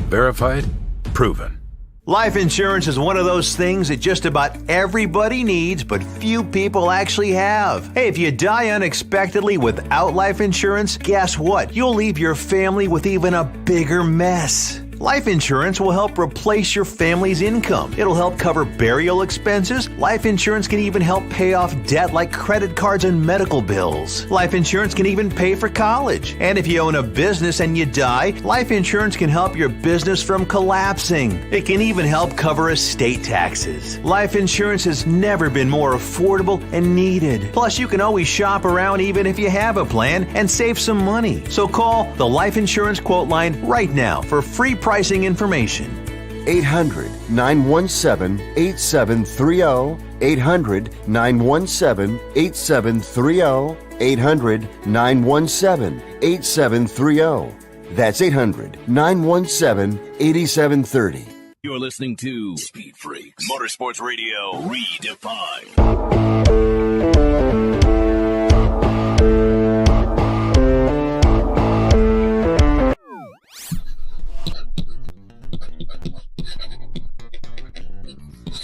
Verified, proven. Life insurance is one of those things that just about everybody needs, but few people actually have. Hey, if you die unexpectedly without life insurance, guess what? You'll leave your family with even a bigger mess. Life insurance will help replace your family's income. It'll help cover burial expenses. Life insurance can even help pay off debt like credit cards and medical bills. Life insurance can even pay for college. And if you own a business and you die, life insurance can help your business from collapsing. It can even help cover estate taxes. Life insurance has never been more affordable and needed. Plus, you can always shop around even if you have a plan and save some money. So call the Life Insurance Quote Line right now for free pricing information. 800-917-8730. 800-917-8730. 800-917-8730. That's 800-917-8730. You're listening to Speed Freaks Motorsports Radio Redefined.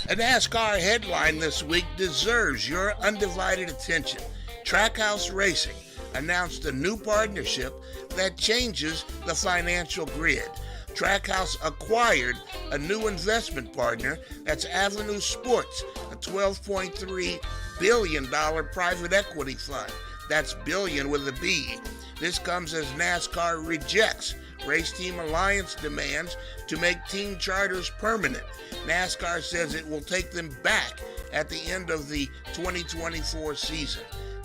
A NASCAR headline this week deserves your undivided attention. Trackhouse Racing announced a new partnership that changes the financial grid. Trackhouse acquired a new investment partner, that's Avenue Sports, a $12.3 billion private equity fund. That's billion with a B. This comes as NASCAR rejects Race Team Alliance demands to make team charters permanent. NASCAR says it will take them back at the end of the 2024 season.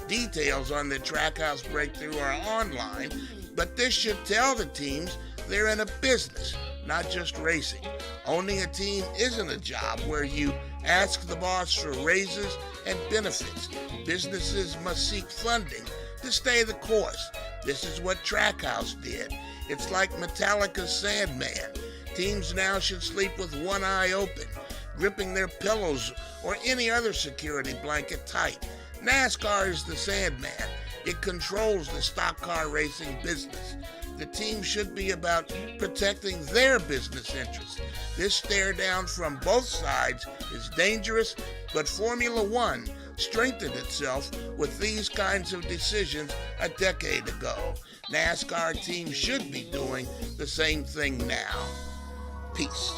Details on the Trackhouse breakthrough are online, but this should tell the teams they're in a business, not just racing. Owning a team isn't a job where you ask the boss for raises and benefits. Businesses must seek funding to stay the course. This is what Trackhouse did. It's like Metallica's Sandman. Teams now should sleep with one eye open, gripping their pillows or any other security blanket tight. NASCAR is the Sandman. It controls the stock car racing business. The team should be about protecting their business interests. This stare down from both sides is dangerous, but Formula One strengthened itself with these kinds of decisions a decade ago. NASCAR teams should be doing the same thing now. Peace.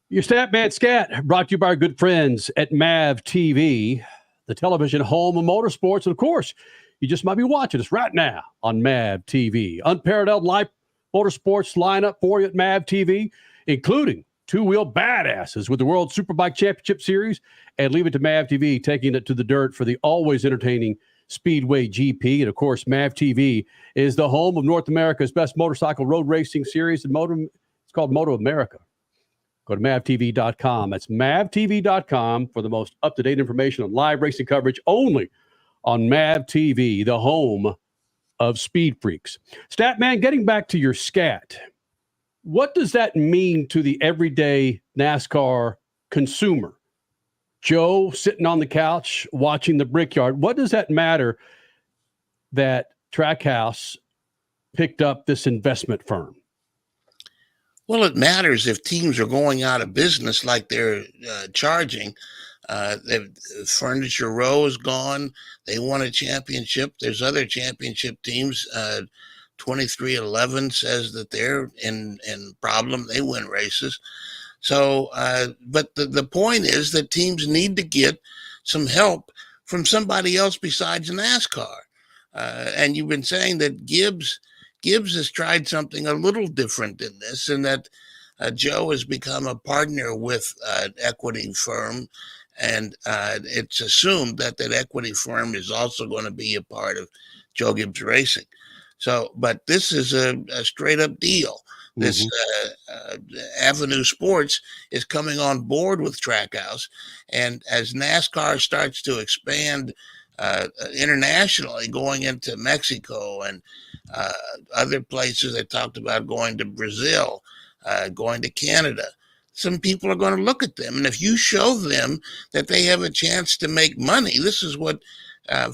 Your Statman Scat, brought to you by our good friends at MAV TV, the television home of motorsports. And of course, you just might be watching us right now on MAV TV. Unparalleled live motorsports lineup for you at MAV TV, including two-wheel badasses with the World Superbike Championship Series, and leave it to MAV TV, taking it to the dirt for the always entertaining Speedway GP. And of course, MAV TV is the home of North America's best motorcycle road racing series. And it's called Moto America. Go to mavtv.com. That's mavtv.com for the most up-to-date information on live racing coverage only on MAV TV, the home of Speed Freaks. Statman, getting back to your scat, what does that mean to the everyday NASCAR consumer? Joe sitting on the couch watching the Brickyard. What does that matter that Trackhouse picked up this investment firm? Well, it matters if teams are going out of business like they're charging. Furniture Row is gone. They won a championship. There's other championship teams. 2311 says that they're in problem. They win races. So, but the point is that teams need to get some help from somebody else besides NASCAR. And you've been saying that Gibbs has tried something a little different in this, and that Joe has become a partner with an equity firm, and it's assumed that equity firm is also going to be a part of Joe Gibbs Racing. So, but this is a straight up deal. This Avenue Sports is coming on board with Trackhouse, and as NASCAR starts to expand internationally, going into Mexico and other places, they talked about going to Brazil, going to Canada. Some people are going to look at them, and if you show them that they have a chance to make money, this is what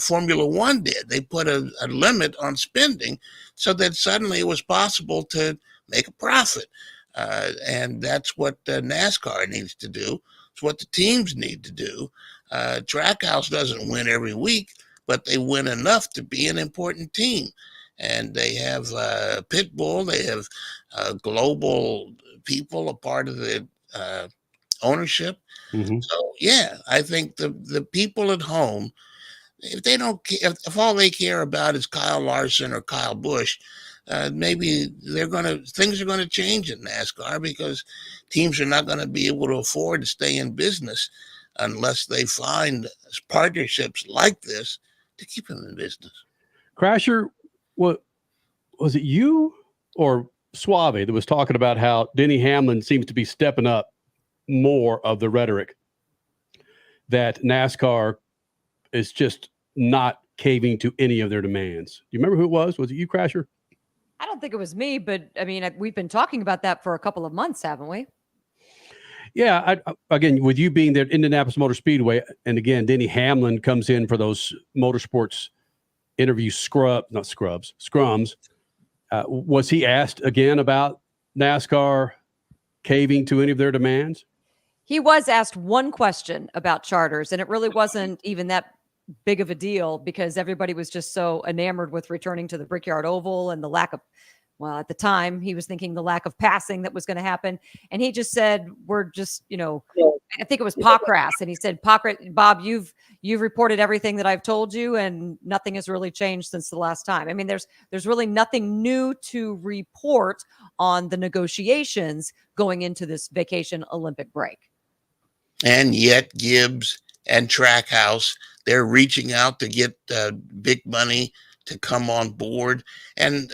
Formula One did. They put a limit on spending so that suddenly it was possible to make a profit. And that's what NASCAR needs to do. It's what the teams need to do. Trackhouse doesn't win every week, but they win enough to be an important team. And they have Pitbull, they have global people, a part of the ownership. So, yeah, I think the people at home, if they don't care, if all they care about is Kyle Larson or Kyle Busch, maybe things are going to change in NASCAR, because teams are not going to be able to afford to stay in business unless they find partnerships like this to keep them in business. Crasher, what was it, you or Suave that was talking about how Denny Hamlin seems to be stepping up more of the rhetoric that NASCAR is just not caving to any of their demands. Do you remember who it was? Was it you, Crasher? I don't think it was me, but I mean, we've been talking about that for a couple of months, haven't we? Yeah. Again, with you being there at Indianapolis Motor Speedway, and again, Denny Hamlin comes in for those motorsports interview scrums. Was he asked again about NASCAR caving to any of their demands? He was asked one question about charters, and it really wasn't even that big of a deal because everybody was just so enamored with returning to the Brickyard Oval and the lack of, well, at the time he was thinking the lack of passing that was going to happen. And he just said, we're just, I think it was Pockrass. And he said, Bob, you've reported everything that I've told you and nothing has really changed since the last time. I mean, there's really nothing new to report on the negotiations going into this vacation Olympic break. And yet Gibbs and Trackhouse, they're reaching out to get big money to come on board and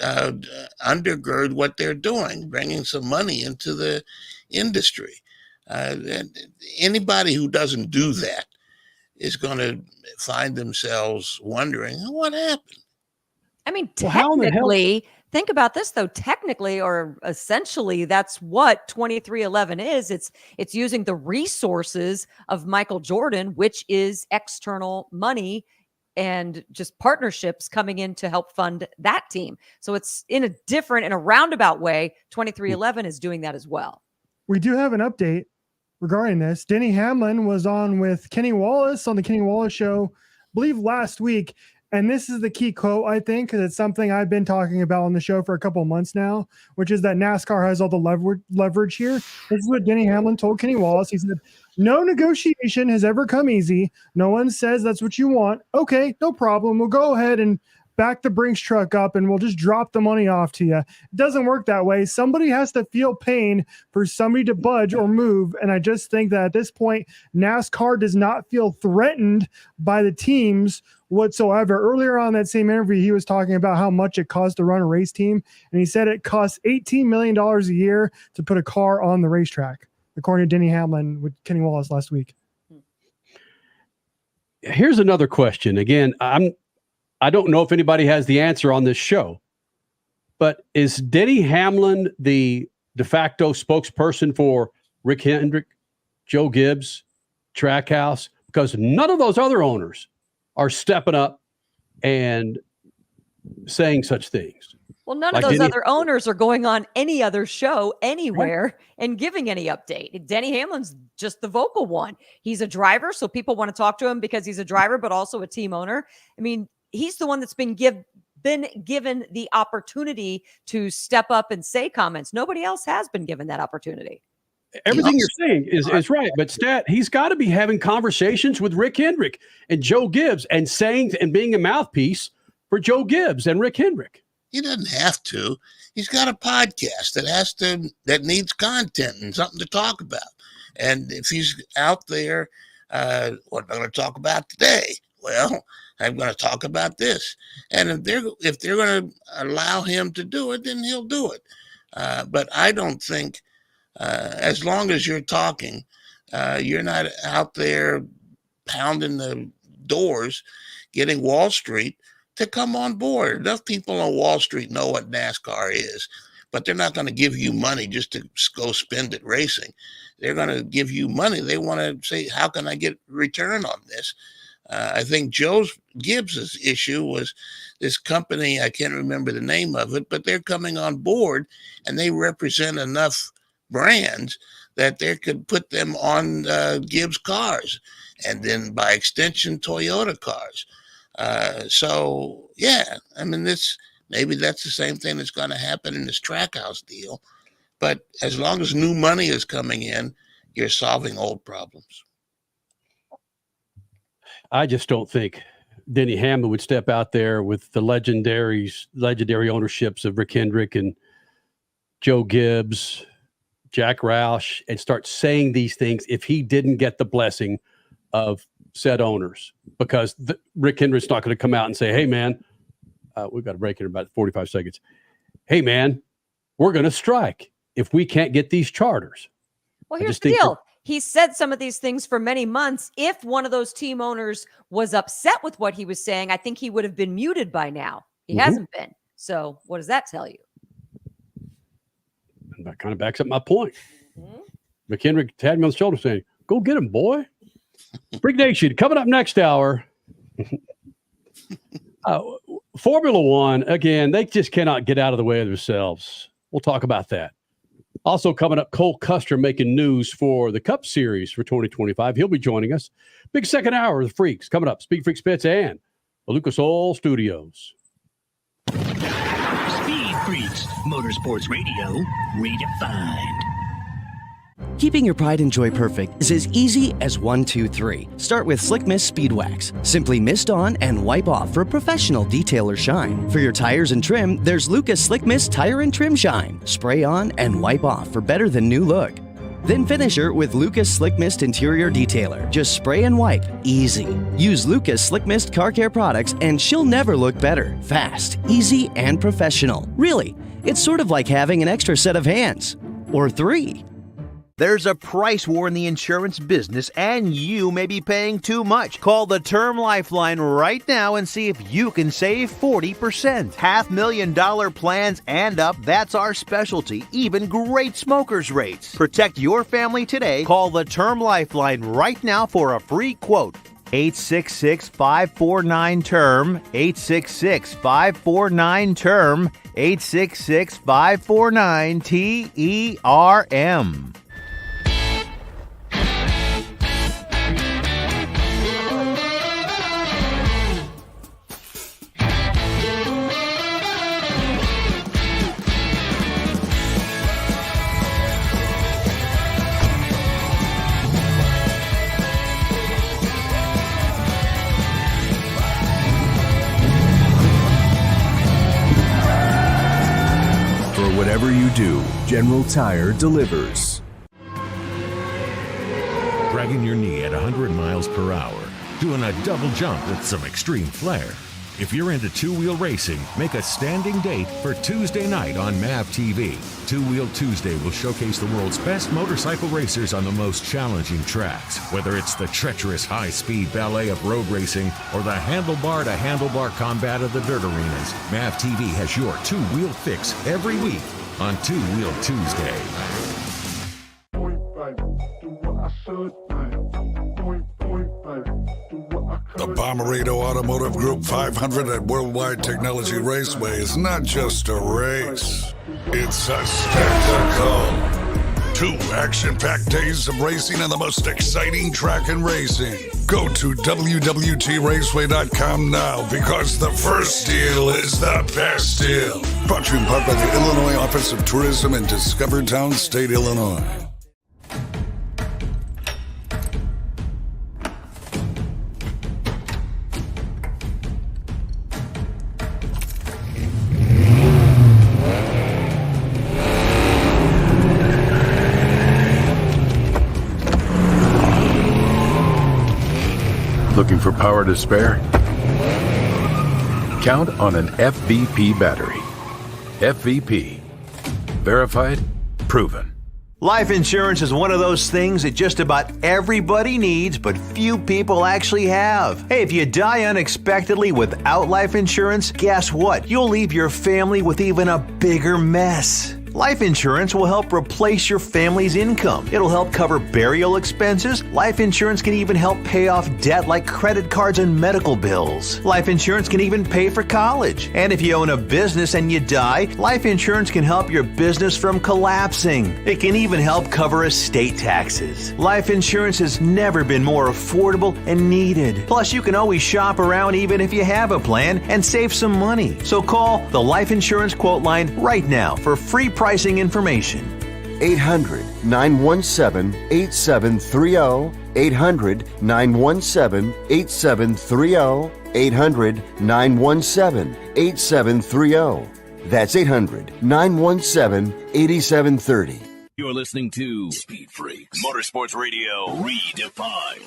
undergird what they're doing, bringing some money into the industry. And anybody who doesn't do that is going to find themselves wondering, what happened? I mean, technically, think about this, though. Technically, or essentially, that's what 2311 is. It's using the resources of Michael Jordan, which is external money and just partnerships coming in to help fund that team. So it's in a roundabout way. 2311 is doing that as well. We do have an update regarding this. Denny Hamlin was on with Kenny Wallace on the Kenny Wallace show, I believe last week. And this is the key quote, I think, because it's something I've been talking about on the show for a couple of months now, which is that NASCAR has all the leverage here. This is what Denny Hamlin told Kenny Wallace. He said, no negotiation has ever come easy. No one says that's what you want. Okay, no problem. We'll go ahead and back the Brinks truck up and we'll just drop the money off to you. It doesn't work that way. Somebody has to feel pain for somebody to budge or move. And I just think that at this point, NASCAR does not feel threatened by the teams whatsoever. Earlier on that same interview, he was talking about how much it costs to run a race team. And he said it costs $18 million a year to put a car on the racetrack, according to Denny Hamlin with Kenny Wallace last week. Here's another question. Again, I don't know if anybody has the answer on this show, but is Denny Hamlin the de facto spokesperson for Rick Hendrick, Joe Gibbs, Trackhouse? Because none of those other owners are stepping up and saying such things. Well, none of those other owners are going on any other show anywhere and giving any update. Denny Hamlin's just the vocal one. He's a driver, so people want to talk to him because he's a driver, but also a team owner. I mean, he's the one that's been given the opportunity to step up and say comments. Nobody else has been given that opportunity. Everything you're saying is right, but he's got to be having conversations with Rick Hendrick and Joe Gibbs and saying and being a mouthpiece for Joe Gibbs and Rick Hendrick. He doesn't have to. He's got a podcast that needs content and something to talk about. And if he's out there, what am I going to talk about today? Well, I'm going to talk about this. And if they're going to allow him to do it, then he'll do it. But I don't think, as long as you're talking, you're not out there pounding the doors, getting Wall Street to come on board. Enough people on Wall Street know what NASCAR is, but they're not going to give you money just to go spend it racing. They're going to give you money. They want to say, how can I get return on this? I think Gibbs's issue was this company, I can't remember the name of it, but they're coming on board and they represent enough brands that they could put them on Gibbs cars and then by extension Toyota cars. So yeah, I mean, maybe that's the same thing that's going to happen in this Trackhouse deal. But as long as new money is coming in, you're solving old problems. I just don't think Denny Hamlin would step out there with the legendary ownerships of Rick Hendrick and Joe Gibbs, Jack Roush, and start saying these things if he didn't get the blessing of said owners. Because Rick Hendrick's not going to come out and say, hey, man, we've got a break in about 45 seconds. Hey, man, we're going to strike if we can't get these charters. Well, here's the deal. he said some of these things for many months. If one of those team owners was upset with what he was saying, I think he would have been muted by now. He hasn't been. So what does that tell you? And that kind of backs up my point. McHenry had me on the shoulder saying, go get him, boy. Freak Nation, coming up next hour. Formula One, again, they just cannot get out of the way of themselves. We'll talk about that. Also coming up, Cole Custer making news for the Cup Series for 2025. He'll be joining us. Big second hour of the Freaks coming up. Speed Freaks Pits and the Lucas Oil Studios. Speed Freaks, Motorsports Radio, redefined. Keeping your pride and joy perfect is as easy as 1, 2, 3. Start with Slick Mist Speed Wax. Simply mist on and wipe off for professional detailer shine. For your tires and trim, there's Lucas Slick Mist Tire and Trim Shine. Spray on and wipe off for better than new look. Then finish her with Lucas Slick Mist Interior Detailer. Just spray and wipe. Easy. Use Lucas Slick Mist Car Care products and she'll never look better. Fast, easy, and professional. Really, it's sort of like having an extra set of hands. Or 3. There's a price war in the insurance business, and you may be paying too much. Call the Term Lifeline right now and see if you can save 40%. $500,000 plans and up, that's our specialty. Even great smokers rates. Protect your family today. Call the Term Lifeline right now for a free quote. 866-549-TERM, 866-549-TERM, 866-549-TERM. Whatever you do, General Tire delivers. Dragging your knee at 100 miles per hour, doing a double jump with some extreme flair. If you're into two-wheel racing, make a standing date for Tuesday night on MAV TV. Two-Wheel Tuesday will showcase the world's best motorcycle racers on the most challenging tracks. Whether it's the treacherous high-speed ballet of road racing or the handlebar-to-handlebar combat of the dirt arenas, MAV TV has your two-wheel fix every week on Two-Wheel Tuesday. The Bommarito Automotive Group 500 at Worldwide Technology Raceway is not just a race, it's a spectacle. 2 action-packed days of racing and the most exciting track in racing. Go to WWTRaceway.com now because the first deal is the best deal. Brought to you in part by the Illinois Office of Tourism in Discovertown State, Illinois. Looking for power to spare? Count on an FVP battery. FVP. Verified, proven. Life insurance is one of those things that just about everybody needs, but few people actually have. Hey, if you die unexpectedly without life insurance, guess what? You'll leave your family with even a bigger mess. Life insurance will help replace your family's income. It'll help cover burial expenses. Life insurance can even help pay off debt like credit cards and medical bills. Life insurance can even pay for college. And if you own a business and you die, life insurance can help your business from collapsing. It can even help cover estate taxes. Life insurance has never been more affordable and needed. Plus, you can always shop around even if you have a plan and save some money. So call the Life Insurance Quote Line right now for free pricing information. 800-917-8730. 800-917-8730. 800-917-8730. That's 800-917-8730. You're listening to Speed Freaks, Motorsports Radio redefined.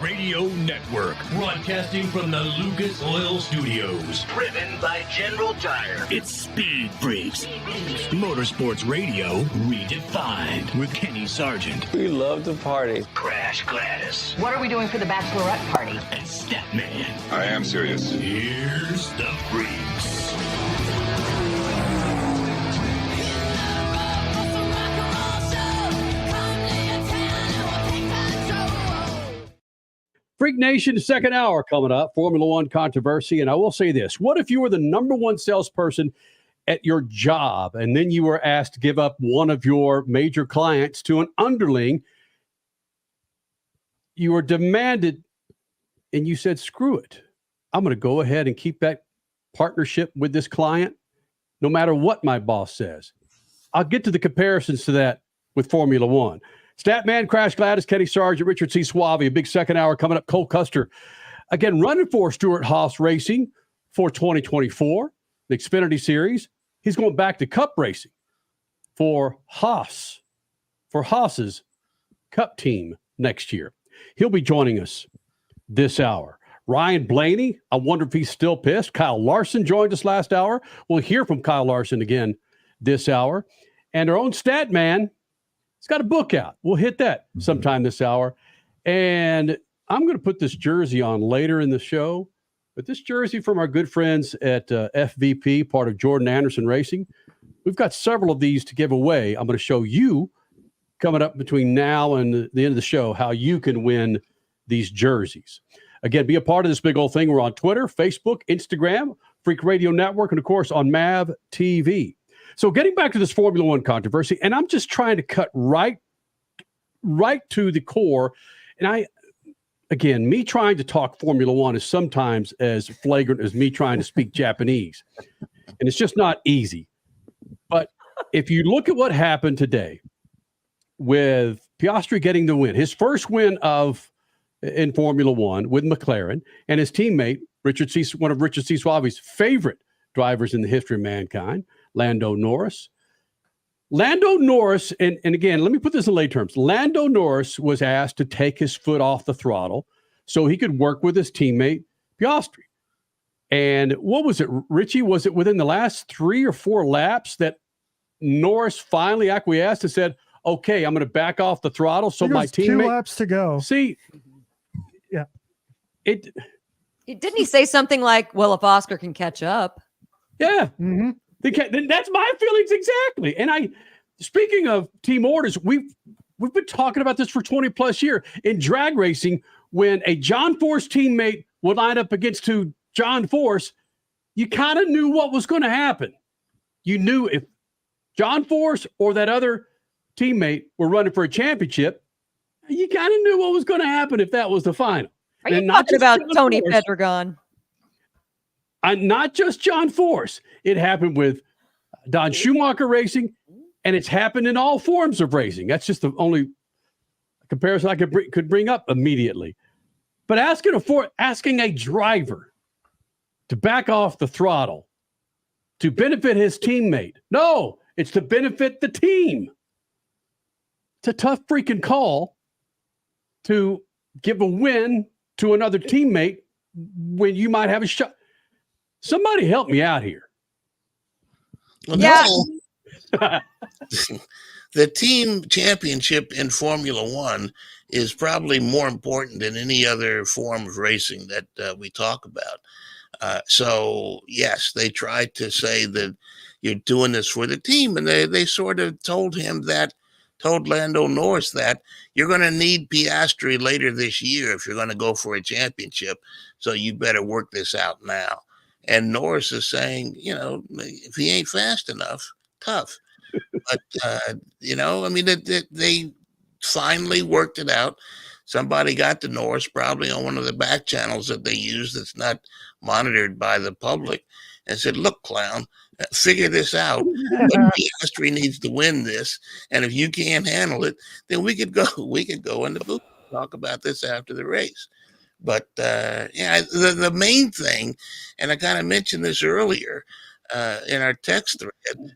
Radio Network, broadcasting from the Lucas Oil Studios. Driven by General Tire. It's Speed Freaks. Motorsports Radio redefined with Kenny Sargent. We love to party. Crash Gladys. What are we doing for the bachelorette party? And Statman. I am serious. Here's the Freaks. Freak Nation, second hour coming up, Formula One controversy. And I will say this. What if you were the number one salesperson at your job, and then you were asked to give up one of your major clients to an underling? You were demanded, and you said, screw it. I'm going to go ahead and keep that partnership with this client, no matter what my boss says. I'll get to the comparisons to that with Formula One. Statman, Crash Gladys, Kenny Sargent, Richard C. Suave, a big second hour coming up. Cole Custer, again, running for Stewart-Haas Racing for 2024, the Xfinity Series. He's going back to Cup racing for Haas, for Haas's Cup team next year. He'll be joining us this hour. Ryan Blaney, I wonder if he's still pissed. Kyle Larson joined us last hour. We'll hear from Kyle Larson again this hour. And our own Statman, he's got a book out. We'll hit that sometime this hour. And I'm going to put this jersey on later in the show. But this jersey from our good friends at FVP, part of Jordan Anderson Racing, we've got several of these to give away. I'm going to show you coming up between now and the end of the show how you can win these jerseys. Again, be a part of this big old thing. We're on Twitter, Facebook, Instagram, Freak Radio Network, and, of course, on MAV TV. So getting back to this Formula One controversy, and I'm just trying to cut right to the core. And again, me trying to talk Formula One is sometimes as flagrant as me trying to speak Japanese. And it's just not easy. But if you look at what happened today with Piastri getting the win, his first win in Formula One with McLaren, and his teammate, one of Richard C. Suave's favorite drivers in the history of mankind, Lando Norris. Lando Norris, and again, let me put this in lay terms. Lando Norris was asked to take his foot off the throttle so he could work with his teammate, Piastri. And what was it, Richie? Was it within the last 3 or 4 laps that Norris finally acquiesced and said, okay, I'm going to back off the throttle so my teammate... 2 laps to go. See, yeah. Didn't he say something like, well, if Oscar can catch up? Yeah. Mm-hmm. That's my feelings exactly. And speaking of team orders, we've been talking about this for 20 plus years in drag racing. When a John Force teammate would line up against 2 John Force, you kind of knew what was going to happen. You knew if John Force or that other teammate were running for a championship, you kind of knew what was going to happen if that was the final. Are you talking about Tony Pedregon? Not just John Force. It happened with Don Schumacher Racing, and it's happened in all forms of racing. That's just the only comparison I could bring up immediately. But asking a driver to back off the throttle to benefit his teammate. No, it's to benefit the team. It's a tough freaking call to give a win to another teammate when you might have a shot. Somebody help me out here. Well, yeah. The team championship in Formula One is probably more important than any other form of racing that we talk about. So, yes, they tried to say that you're doing this for the team, and they sort of told Lando Norris that you're going to need Piastri later this year if you're going to go for a championship, so you better work this out now. And Norris is saying, if he ain't fast enough, tough. But, they finally worked it out. Somebody got to Norris, probably on one of the back channels that they use that's not monitored by the public, and said, look, clown, figure this out. But Piastri needs to win this. And if you can't handle it, then we could go in the booth and talk about this after the race. But the main thing, and I kind of mentioned this earlier in our text thread,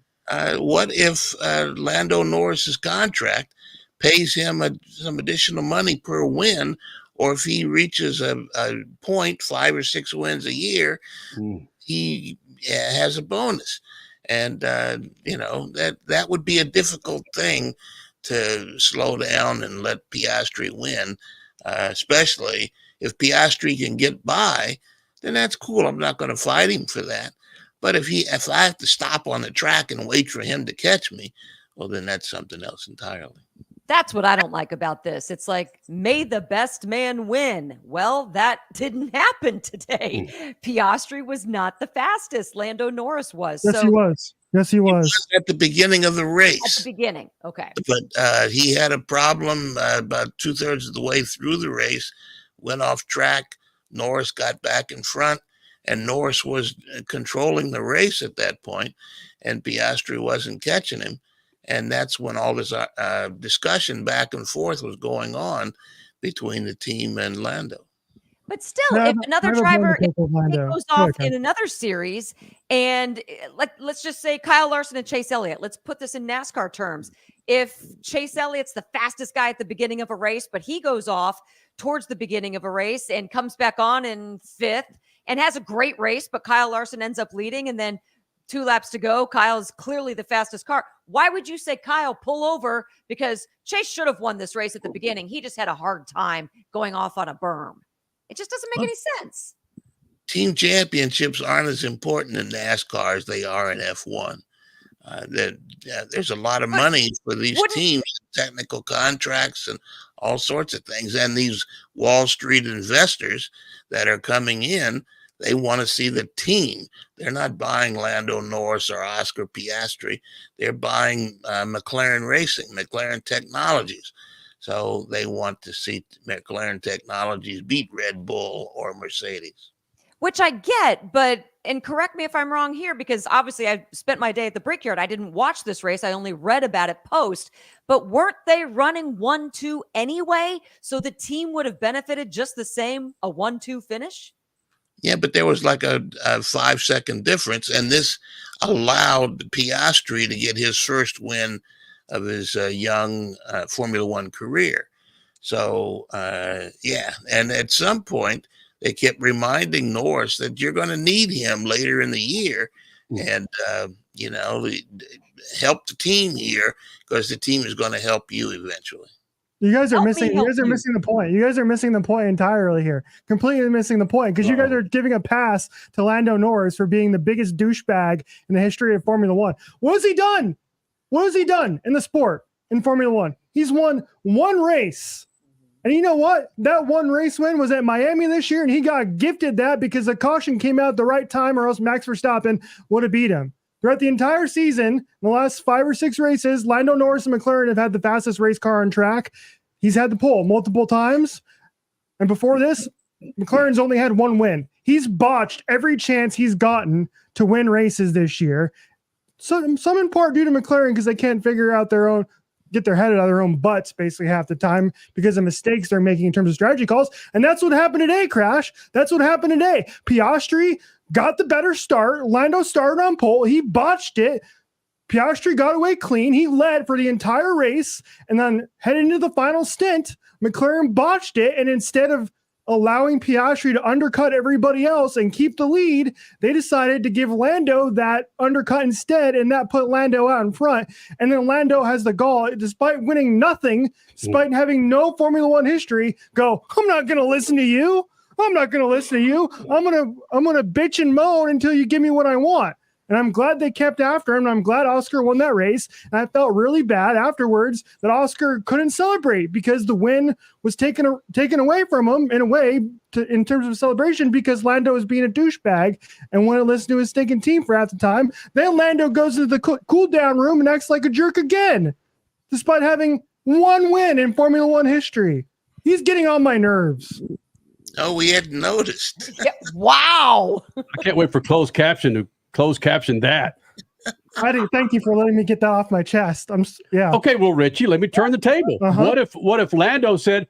what if Lando Norris's contract pays him some additional money per win, or if he reaches a point, 5 or 6 wins a year, he has a bonus. And, that would be a difficult thing to slow down and let Piastri win, especially if Piastri can get by, then that's cool. I'm not going to fight him for that. But if I have to stop on the track and wait for him to catch me, well, then that's something else entirely. That's what I don't like about this. It's like, may the best man win. Well, that didn't happen today. Piastri was not the fastest. Lando Norris was. Yes, he was. Yes, he was. At the beginning of the race. At the beginning. Okay. But he had a problem about 2/3 of the way through the race, went off track. Norris got back in front, and Norris was controlling the race at that point, and Piastri wasn't catching him. And that's when all this discussion back and forth was going on between the team and Lando. But still, if another driver goes off in another series, and let's just say Kyle Larson and Chase Elliott, let's put this in NASCAR terms. If Chase Elliott's the fastest guy at the beginning of a race, but he goes off towards the beginning of a race and comes back on in 5th and has a great race, but Kyle Larson ends up leading, and then 2 laps to go, Kyle is clearly the fastest car. Why would you say, Kyle, pull over? Because Chase should have won this race at the beginning. He just had a hard time going off on a berm. It just doesn't make any sense. Team championships aren't as important in NASCAR as they are in F1. There's a lot of money for these teams, technical contracts and all sorts of things. And these Wall Street investors that are coming in, they want to see the team. They're not buying Lando Norris or Oscar Piastri. They're buying McLaren Racing, McLaren Technologies. So they want to see McLaren Technologies beat Red Bull or Mercedes. Which I get, and correct me if I'm wrong here, because obviously I spent my day at the Brickyard. I didn't watch this race. I only read about it post. But weren't they running 1-2 anyway? So the team would have benefited just the same, a 1-2 finish? Yeah, but there was like a 5-second difference, and this allowed Piastri to get his first win of his young Formula One career. So, and at some point, they kept reminding Norris that you're going to need him later in the year, and, help the team here because the team is going to help you eventually. You guys are missing the point. You guys are missing the point entirely here. Completely missing the point because you guys are giving a pass to Lando Norris for being the biggest douchebag in the history of Formula One. What has he done? What has he done in the sport in Formula One? He's won one race. And you know what? That one race win was at Miami this year, and he got gifted that because the caution came out at the right time, or else Max Verstappen would have beat him. Throughout the entire season, the last 5 or 6 races, Lando Norris and McLaren have had the fastest race car on track. He's had the pole multiple times. And before this, McLaren's only had one win. He's botched every chance he's gotten to win races this year. So, some in part due to McLaren because they can't figure out get their head out of their own butts basically half the time because of mistakes they're making in terms of strategy calls. And that's what happened today, Crash. That's what happened today. Piastri got the better start. Lando started on pole. He botched it. Piastri got away clean. He led for the entire race. And then heading into the final stint, McLaren botched it. And instead of allowing Piastri to undercut everybody else and keep the lead, they decided to give Lando that undercut instead, and that put Lando out in front. And then Lando has the gall, despite winning nothing, despite having no Formula One history, go, I'm not going to listen to you. I'm not going to listen to you. I'm going to bitch and moan until you give me what I want. And I'm glad they kept after him. And I'm glad Oscar won that race. And I felt really bad afterwards that Oscar couldn't celebrate because the win was taken away from him in a way in terms of celebration because Lando was being a douchebag and wouldn't listen to his stinking team for half the time. Then Lando goes to the cool down room and acts like a jerk again, despite having one win in Formula One history. He's getting on my nerves. Oh, we hadn't noticed. Yeah, wow. I can't wait for closed caption to close caption that. Thank you for letting me get that off my chest. Okay, well, Richie, let me turn the table. What if Lando said,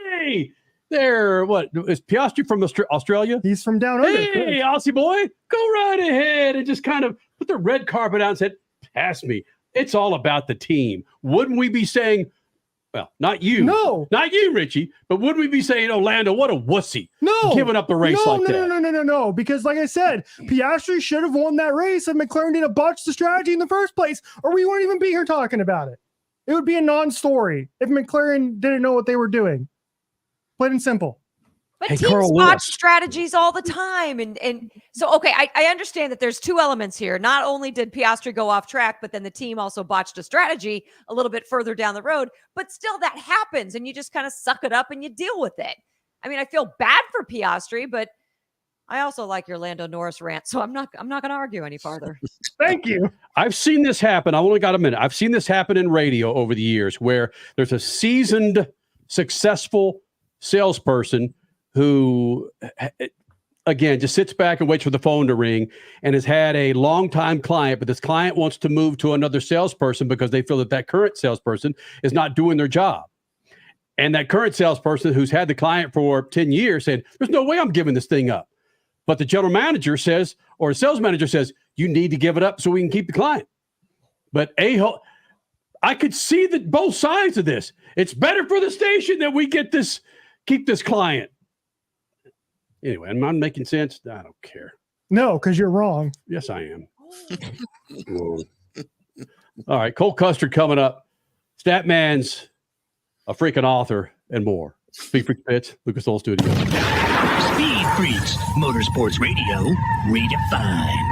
"Hey, there, what is Piastri from Australia? He's from down under. Hey, Aussie boy, go right ahead," and just kind of put the red carpet out and said, "Pass me." It's all about the team. Wouldn't we be saying, Well, not you. No. Not you, Richie. But would we be saying, Lando, what a wussy. No. Giving up the race like that. No. Because like I said, Piastri should have won that race if McLaren didn't botch the strategy in the first place, or we wouldn't even be here talking about it. It would be a non-story if McLaren didn't know what they were doing. Plain and simple. But Hey, teams Carl botch Lewis. strategies all the time. And so, okay, I understand that there's two elements here. Not only did Piastri go off track, but then the team also botched a strategy a little bit further down the road. But still, that happens, and you just kind of suck it up and you deal with it. I mean, I feel bad for Piastri, but I also like your Lando Norris rant, so I'm not going to argue any farther. Thank you. I've seen this happen. I've only got a minute. I've seen this happen in radio over the years where there's a seasoned, successful salesperson who, again, just sits back and waits for the phone to ring and has had a longtime client, but this client wants to move to another salesperson because they feel that that current salesperson is not doing their job. And that current salesperson who's had the client for 10 years said, there's no way I'm giving this thing up. But the general manager says, or the sales manager says, you need to give it up so we can keep the client. But I could see that both sides of this. It's better for the station that we keep this client. Anyway, am I making sense? I don't care. No, because you're wrong. Yes, I am. All right, Cole Custer coming up. Statman's a freaking author and more. Speed Freaks Pits, Lucas Oil Studio. Speed Freaks, Motorsports Radio, redefined.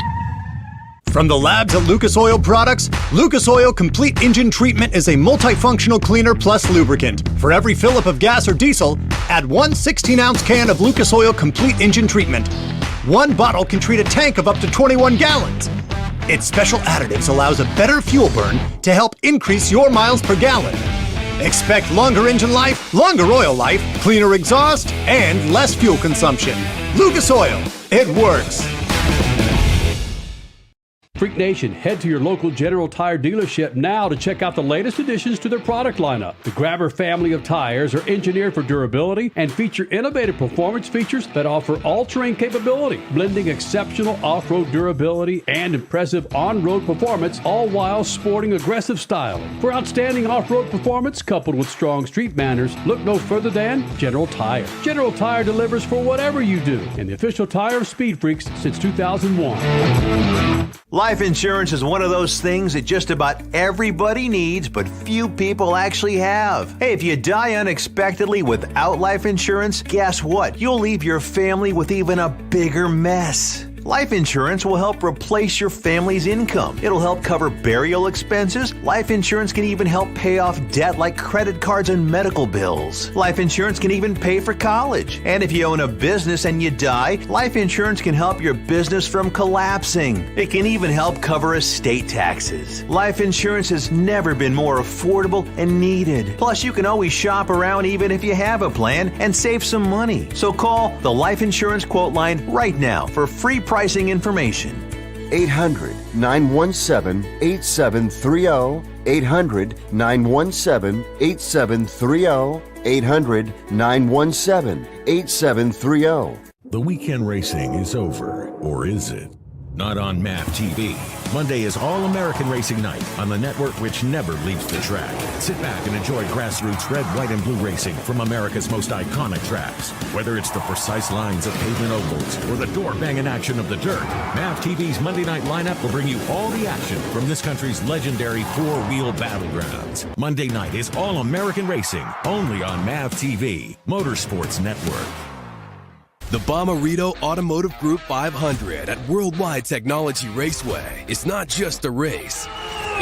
From the labs at Lucas Oil Products, Lucas Oil Complete Engine Treatment is a multifunctional cleaner plus lubricant. For every fill-up of gas or diesel, add one 16-ounce can of Lucas Oil Complete Engine Treatment. One bottle can treat a tank of up to 21 gallons. Its special additives allows a better fuel burn to help increase your miles per gallon. Expect longer engine life, longer oil life, cleaner exhaust, and less fuel consumption. Lucas Oil, it works. Freak Nation, head to your local General Tire dealership now to check out the latest additions to their product lineup. The Grabber family of tires are engineered for durability and feature innovative performance features that offer all-terrain capability, blending exceptional off-road durability and impressive on-road performance, all while sporting aggressive styling. For outstanding off-road performance coupled with strong street manners, look no further than General Tire. General Tire delivers for whatever you do, and the official tire of Speed Freaks since 2001. Life insurance is one of those things that just about everybody needs, but few people actually have. Hey, if you die unexpectedly without life insurance, guess what? You'll leave your family with even a bigger mess. Life insurance will help replace your family's income. It'll help cover burial expenses. Life insurance can even help pay off debt like credit cards and medical bills. Life insurance can even pay for college. And if you own a business and you die, life insurance can help your business from collapsing. It can even help cover estate taxes. Life insurance has never been more affordable and needed. Plus, you can always shop around even if you have a plan and save some money. So call the Life Insurance Quote Line right now for free pricing information. 800-917-8730. 800-917-8730. 800-917-8730. The weekend racing is over, or is it? Not on MAP TV. Monday is All-American Racing Night on the network which never leaves the track. Sit back and enjoy grassroots red, white, and blue racing from America's most iconic tracks. Whether it's the precise lines of pavement ovals or the door-banging action of the dirt, MAP TV's Monday night lineup will bring you all the action from this country's legendary four-wheel battlegrounds. Monday night is All-American Racing, only on MAP TV, Motorsports Network. The Bommarito Automotive Group 500 at Worldwide Technology Raceway is not just a race,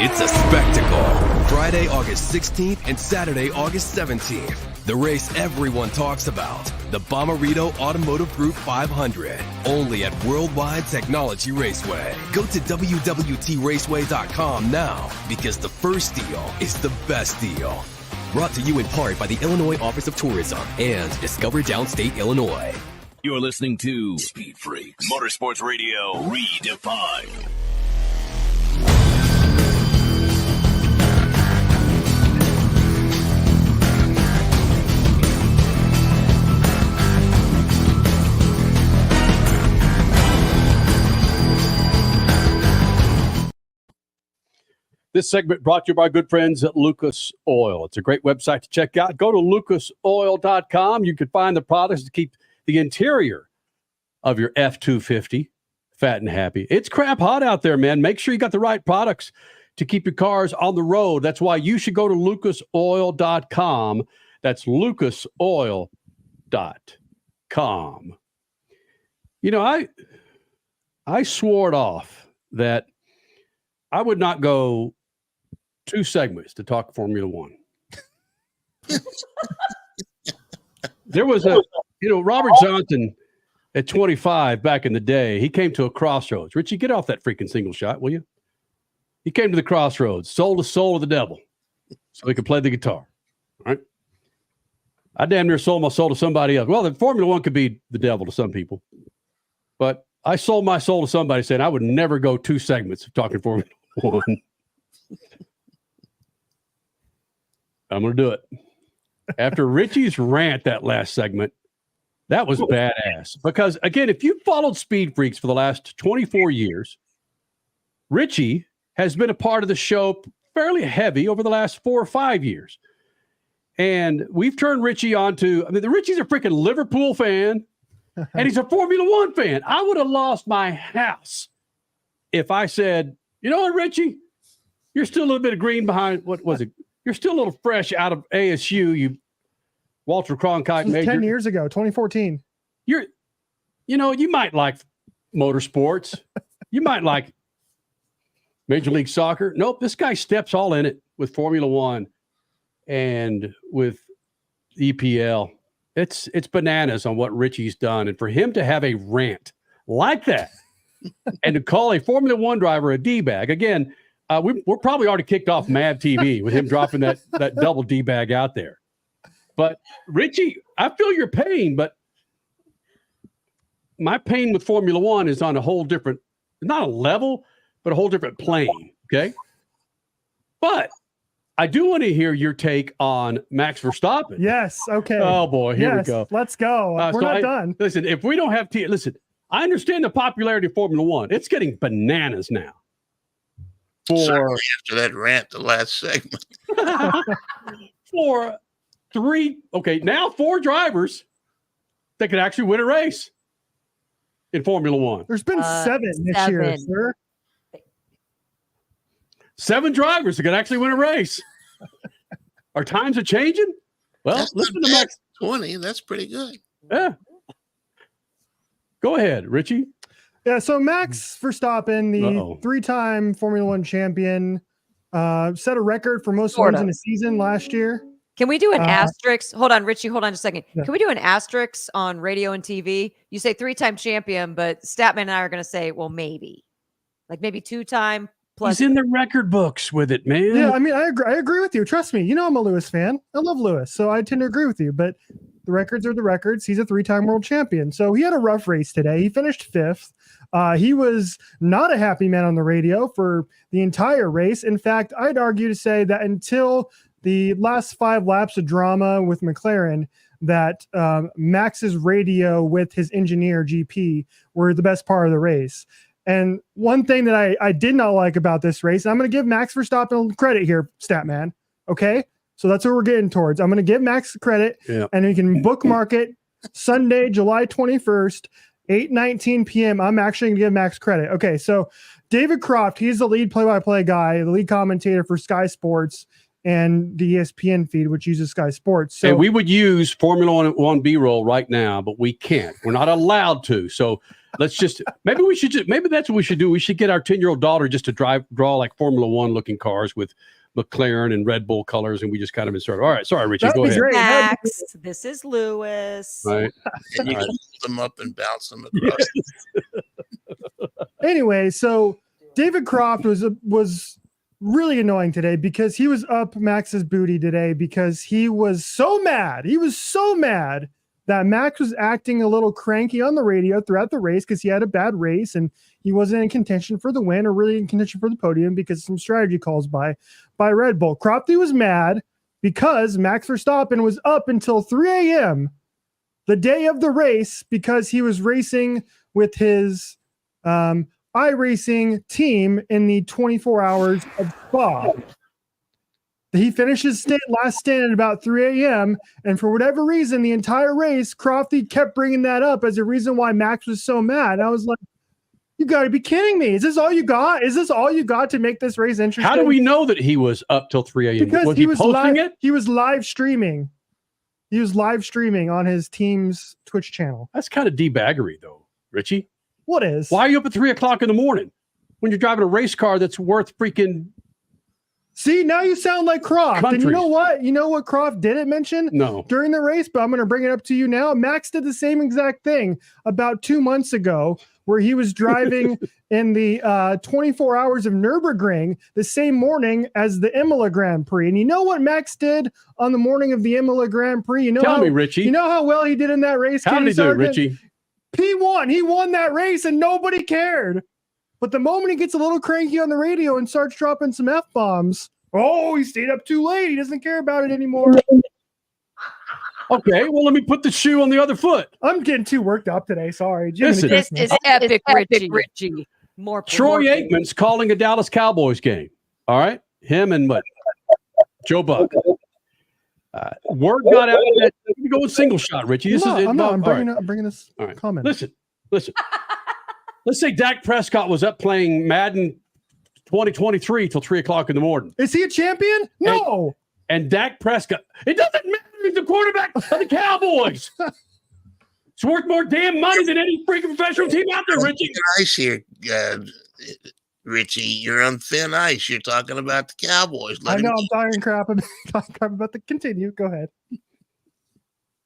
it's a spectacle. Friday, August 16th and Saturday, August 17th. The race everyone talks about. The Bommarito Automotive Group 500, only at Worldwide Technology Raceway. Go to WWTRaceway.com now because the first deal is the best deal. Brought to you in part by the Illinois Office of Tourism and Discover Downstate Illinois. You're listening to Speed Freaks, Motorsports Radio, redefined. This segment brought to you by good friends at Lucas Oil. It's a great website to check out. Go to lucasoil.com. You can find the products to keep the interior of your F-250 fat and happy. It's crap hot out there, man. Make sure you got the right products to keep your cars on the road. That's why you should go to lucasoil.com. That's lucasoil.com. You know, I swore it off that I would not go 2 segments to talk Formula One. There was Robert Johnson at 25 back in the day. He came to a crossroads. Richie, get off that freaking single shot, will you? He came to the crossroads, sold the soul of the devil so he could play the guitar. All right. I damn near sold my soul to somebody else. Well, the Formula One could be the devil to some people, but I sold my soul to somebody saying I would never go 2 segments of talking Formula One. I'm going to do it. After Richie's rant that last segment, that was badass. Because, again, if you followed Speed Freaks for the last 24 years, Richie has been a part of the show fairly heavy over the last 4 or 5 years. And we've turned Richie onto, Richie's a freaking Liverpool fan, and he's a Formula One fan. I would have lost my house if I said, you know what, Richie? You're still a little bit of green behind, what was it? You're still a little fresh out of ASU, you Walter Cronkite major. 10 years ago, 2014. You might like motorsports. You might like Major League Soccer. Nope, this guy steps all in it with Formula One and with EPL. It's bananas on what Richie's done. And for him to have a rant like that and to call a Formula One driver a D-bag, again, we're probably already kicked off Mad TV with him dropping that double D-bag out there. But Richie, I feel your pain, but my pain with Formula One is on a whole different, not a level, but a whole different plane, okay? But I do want to hear your take on Max Verstappen. Yes, okay. Oh, boy, here we go. Let's go. We're not done. Listen, if we don't have listen, I understand the popularity of Formula One. It's getting bananas now. Certainly after that rant, the last segment. For 4 drivers that could actually win a race in Formula One. There's been 7 this year, sir. 7 drivers that could actually win a race. Our times are changing. Well, that's listen to Max. 20. That's pretty good. Yeah. Go ahead, Richie. Yeah, so Max Verstappen, the 3-time Formula One champion, set a record for most wins in a season last year. Can we do an asterisk? Hold on, Richie. Hold on just a second. Yeah. Can we do an asterisk on radio and TV? You say 3-time champion, but Statman and I are going to say, well, maybe. Like maybe 2-time plus. He's in the record books with it, man. Yeah, I agree with you. Trust me. You know I'm a Lewis fan. I love Lewis, so I tend to agree with you. But the records are the records. He's a 3-time world champion. So he had a rough race today. He finished 5th. He was not a happy man on the radio for the entire race. In fact, I'd argue to say that until the last 5 laps of drama with McLaren, that Max's radio with his engineer, GP, were the best part of the race. And one thing that I did not like about this race, and I'm going to give Max Verstappen credit here, Statman. Okay? So that's what we're getting towards. I'm going to give Max credit, and you can bookmark it Sunday, July 21st, 8:19 p.m. I'm actually going to give Max credit. Okay, so David Croft, he's the lead play-by-play guy, the lead commentator for Sky Sports and the ESPN feed, which uses Sky Sports. So we would use Formula One B-roll right now, but we can't. We're not allowed to. So let's just maybe that's what we should do. We should get our 10-year-old daughter just to draw like Formula One looking cars with McLaren and Red Bull colors, and we just kind of insert. All right, sorry, Richie, go ahead. Max, this is Lewis. Right. And you can hold them up and bounce them across. Anyway, so David Croft was really annoying today because he was up Max's booty today because he was so mad. He was so mad that Max was acting a little cranky on the radio throughout the race because he had a bad race and he wasn't in contention for the win or really in contention for the podium because of some strategy calls by Red Bull. Cropsey was mad because Max Verstappen was up until 3 a.m. the day of the race because he was racing with his iRacing team in the 24 hours of Spa. He finished his last stint at about 3 a.m. And for whatever reason, the entire race, Crofty kept bringing that up as a reason why Max was so mad. I was like, you got to be kidding me. Is this all you got? Is this all you got to make this race interesting? How do we know that he was up till 3 a.m.? Because was he posting it? He was live streaming. He was live streaming on his team's Twitch channel. That's kind of debaggery, though, Richie. What is? Why are you up at 3 o'clock in the morning when you're driving a race car that's worth freaking... See, now you sound like Croft. Countries. And you know what? You know what Croft didn't mention? No. During the race, but I'm going to bring it up to you now. Max did the same exact thing about 2 months ago where he was driving in the 24 hours of Nürburgring the same morning as the Imola Grand Prix. And you know what Max did on the morning of the Imola Grand Prix? You know Tell me, Richie. You know how well he did in that race? How did he do, Richie? He won. He won that race and nobody cared. But the moment he gets a little cranky on the radio and starts dropping some F-bombs, oh, he stayed up too late. He doesn't care about it anymore. Okay, well, let me put the shoe on the other foot. I'm getting too worked up today. Sorry. Listen, This is epic, Richie. More Troy Aikman's calling a Dallas Cowboys game. All right? Him and what? Joe Buck. Word got out that you go with single shot, Richie. I'm bringing this comment. Listen. Let's say Dak Prescott was up playing Madden 2023 till 3 o'clock in the morning. Is he a champion? No. And Dak Prescott, it doesn't matter. He's the quarterback of the Cowboys. It's worth more damn money than any freaking professional team out there, Richie. Ice here, Richie. You're on thin ice. You're talking about the Cowboys. I know I'm talking crap about the continue. Go ahead.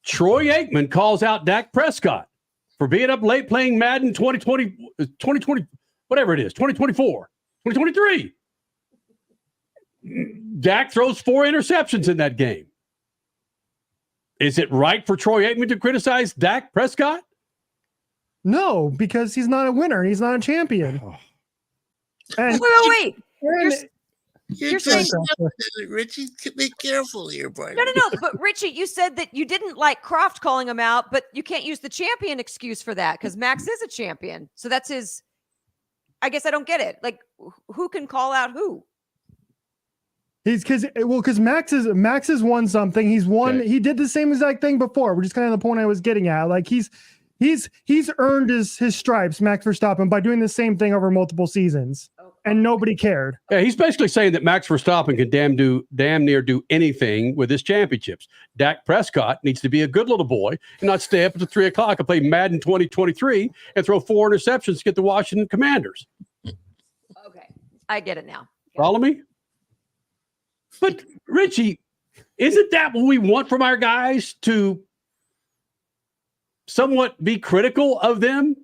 Troy Aikman calls out Dak Prescott for being up late playing Madden 2020, whatever it is, 2024, 2023. Dak throws 4 interceptions in that game. Is it right for Troy Aikman to criticize Dak Prescott? No, because he's not a winner. He's not a champion. And wait. You're saying, Richie, be careful here, Brian. No. But Richie, you said that you didn't like Croft calling him out, but you can't use the champion excuse for that because Max is a champion. So that's his. I guess I don't get it. Like, who can call out who? Because Max has won something. He's won. Okay. He did the same exact thing before, which is kind of the point I was getting at. Like he's earned his stripes, Max Verstappen, by doing the same thing over multiple seasons, and nobody cared. Yeah, he's basically saying that Max Verstappen can damn near do anything with his championships. Dak Prescott needs to be a good little boy and not stay up until 3 o'clock and play Madden 2023 and throw 4 interceptions to get the Washington Commanders. Okay, I get it now. Follow me? But Richie, isn't that what we want from our guys, to somewhat be critical of them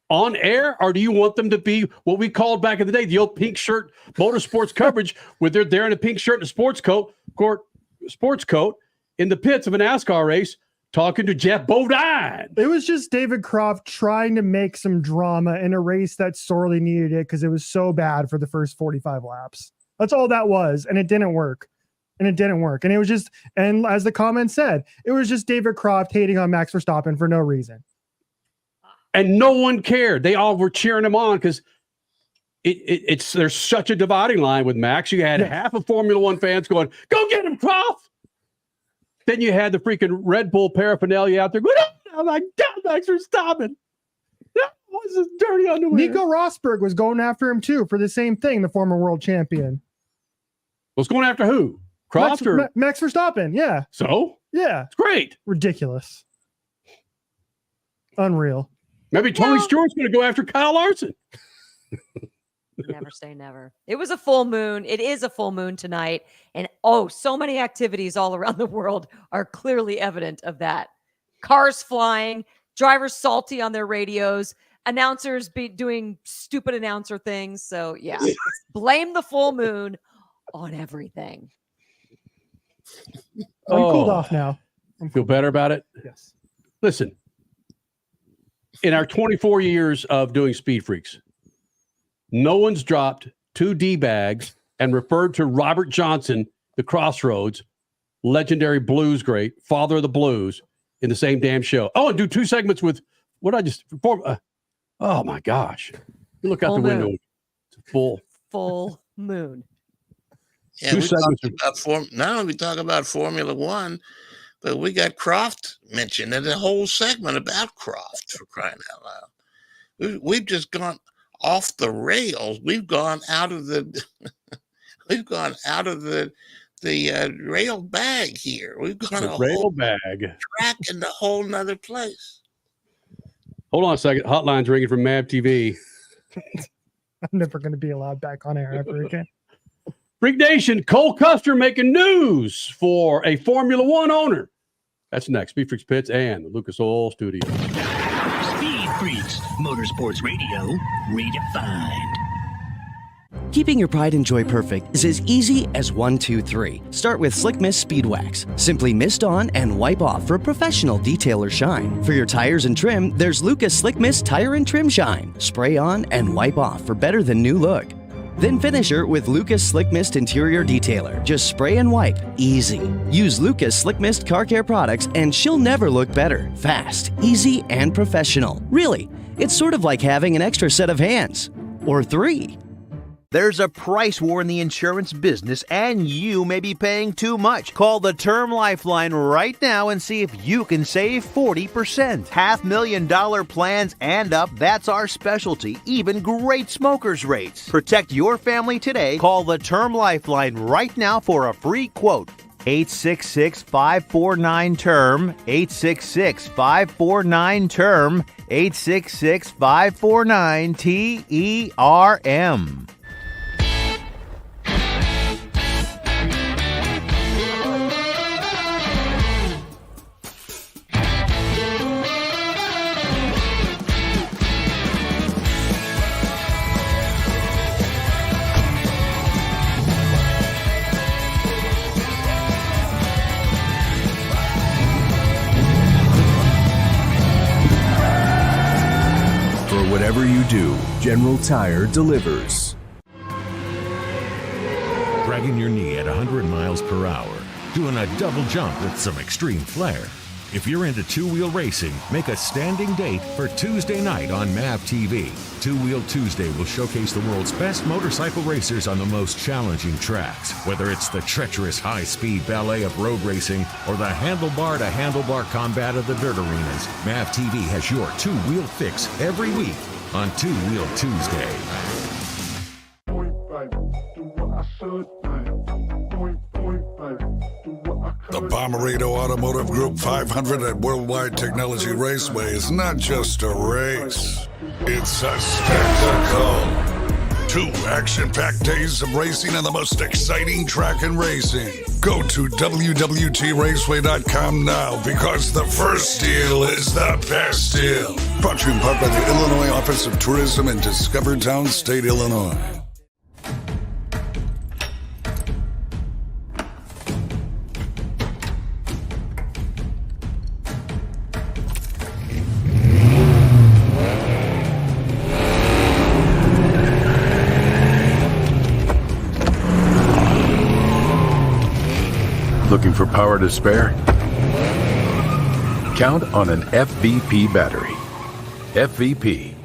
on air? Or do you want them to be what we called back in the day, the old pink shirt motorsports coverage, where they're there in a pink shirt and a sports coat in the pits of a NASCAR race talking to Jeff Bodine? It was just David Croft trying to make some drama in a race that sorely needed it because it was so bad for the first 45 laps. That's all that was. And it didn't work. And it was just, and as the comment said, it was just David Croft hating on Max Verstappen for no reason. And no one cared. They all were cheering him on because there's such a dividing line with Max. You had half of Formula One fans going, go get him, Croft. Then you had the freaking Red Bull paraphernalia out there going, oh my God, Max Verstappen. That was his dirty underwear. Nico Rosberg was going after him too for the same thing, the former world champion. Was going after who? Croft or Max Verstappen? Yeah. So? Yeah. It's great. Ridiculous. Unreal. Maybe Tony Stewart's going to go after Kyle Larson. Never say never. It was a full moon. It is a full moon tonight. And so many activities all around the world are clearly evident of that. Cars flying, drivers salty on their radios, announcers doing stupid announcer things. So yeah, blame the full moon on everything. I'm cooled off now. Feel better about it? Yes. Listen, in our 24 years of doing Speed Freaks, no one's dropped 2 D-bags and referred to Robert Johnson, the Crossroads, legendary blues great, father of the blues, in the same damn show. Oh, and do 2 segments with what I just performed. Oh my gosh. You look out the window. It's full moon. Yeah, we talk about not only talk about Formula One, but we got Croft mentioned in a whole segment about Croft, for crying out loud. We've just gone off the rails. We've gone out of the rail bag here. We've gone a whole track in a whole nother place. Hold on a second. Hotline's ringing from MAV TV. I'm never going to be allowed back on air ever again. Freak Nation, Cole Custer making news for a Formula One owner. That's next. Speed Freaks Pits and the Lucas Oil Studio. Speed Freaks, Motorsports Radio, redefined. Keeping your pride and joy perfect is as easy as 1, 2, 3. Start with Slick Mist Speed Wax. Simply mist on and wipe off for professional detailer shine. For your tires and trim, there's Lucas Slick Mist Tire and Trim Shine. Spray on and wipe off for better than new look. Then finish her with Lucas Slick Mist Interior Detailer. Just spray and wipe. Easy. Use Lucas Slick Mist Car Care products and she'll never look better. Fast, easy, and professional. Really, it's sort of like having an extra set of hands. Or 3. There's a price war in the insurance business, and you may be paying too much. Call the Term Lifeline right now and see if you can save 40%. $500,000 plans and up, that's our specialty. Even great smokers rates. Protect your family today. Call the Term Lifeline right now for a free quote. 866-549-TERM, 866-549-TERM, 866-549-TERM. Whatever you do, General Tire delivers. Dragging your knee at 100 miles per hour, doing a double jump with some extreme flair. If you're into two-wheel racing, make a standing date for Tuesday night on MAV TV. Two-Wheel Tuesday will showcase the world's best motorcycle racers on the most challenging tracks. Whether it's the treacherous high-speed ballet of road racing or the handlebar-to-handlebar combat of the dirt arenas, MAV TV has your two-wheel fix every week on Two-Wheel Tuesday. The Bommarito Automotive Group 500 at Worldwide Technology Raceway is not just a race, it's a spectacle. 2 action-packed days of racing on the most exciting track in racing. Go to WWTRaceway.com now because the first deal is the best deal. Brought to you in part by the Illinois Office of Tourism in Discovertown State, Illinois. Looking for power to spare? Count on an FVP battery. FVP.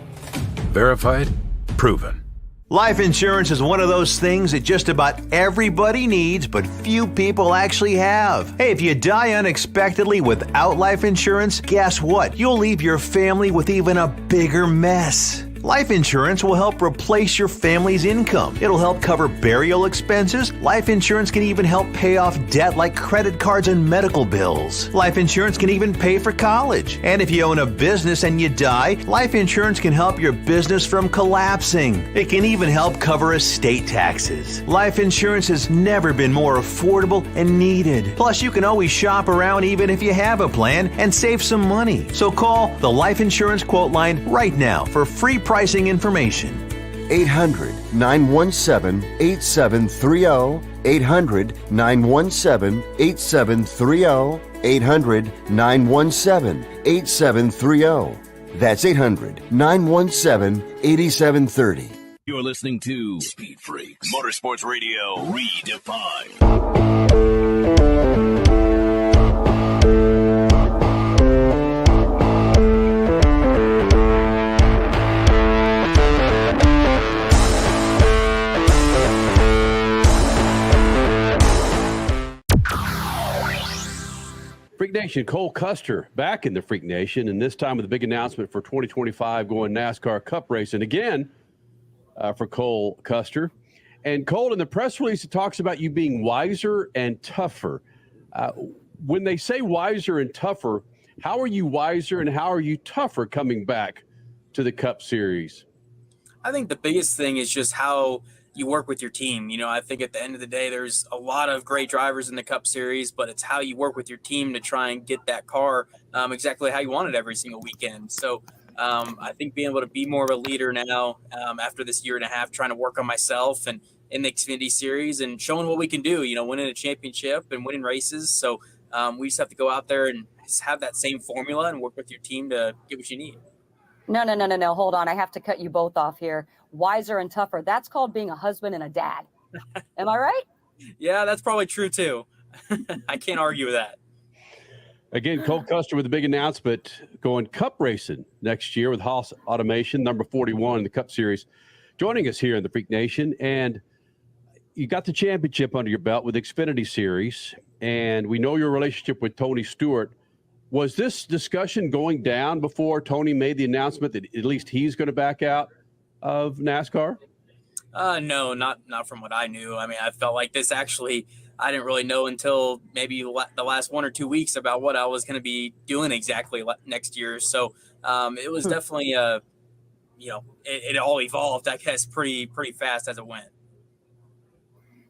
Verified, proven. Life insurance is one of those things that just about everybody needs, but few people actually have. Hey, if you die unexpectedly without life insurance, guess what? You'll leave your family with even a bigger mess. Life insurance will help replace your family's income. It'll help cover burial expenses. Life insurance can even help pay off debt like credit cards and medical bills. Life insurance can even pay for college. And if you own a business and you die, life insurance can help your business from collapsing. It can even help cover estate taxes. Life insurance has never been more affordable and needed. Plus, you can always shop around even if you have a plan and save some money. So call the Life Insurance Quote Line right now for free pricing information. 800-917-8730. 800-917-8730. 800-917-8730. That's 800-917-8730. You're listening to Speed Freaks, Motorsports Radio Redefined. Freak Nation, Cole Custer back in the Freak Nation, and this time with a big announcement for 2025 going NASCAR Cup racing again for Cole Custer. And Cole, in the press release, it talks about you being wiser and tougher. When they say wiser and tougher, how are you wiser and how are you tougher coming back to the Cup Series? I think the biggest thing is just how you work with your team. You know, I think at the end of the day, there's a lot of great drivers in the Cup Series, but it's how you work with your team to try and get that car exactly how you want it every single weekend. So I think being able to be more of a leader now after this year and a half, trying to work on myself and in the Xfinity Series and showing what we can do, you know, winning a championship and winning races. So we just have to go out there and have that same formula and work with your team to get what you need. No. Hold on. I have to cut you both off here. Wiser and tougher. That's called being a husband and a dad. Am I right? Yeah, that's probably true too. I can't argue with that. Again, Cole Custer with a big announcement going Cup racing next year with Haas Automation, number 41 in the Cup Series, joining us here in the Freak Nation. And you got the championship under your belt with Xfinity Series, and we know your relationship with Tony Stewart. Was this discussion going down before Tony made the announcement that at least he's going to back out of NASCAR? No, not from what I knew. I mean, I felt like this actually, I didn't really know until maybe the last 1 or 2 weeks about what I was going to be doing exactly next year. So it was definitely, it all evolved, I guess, pretty fast as it went.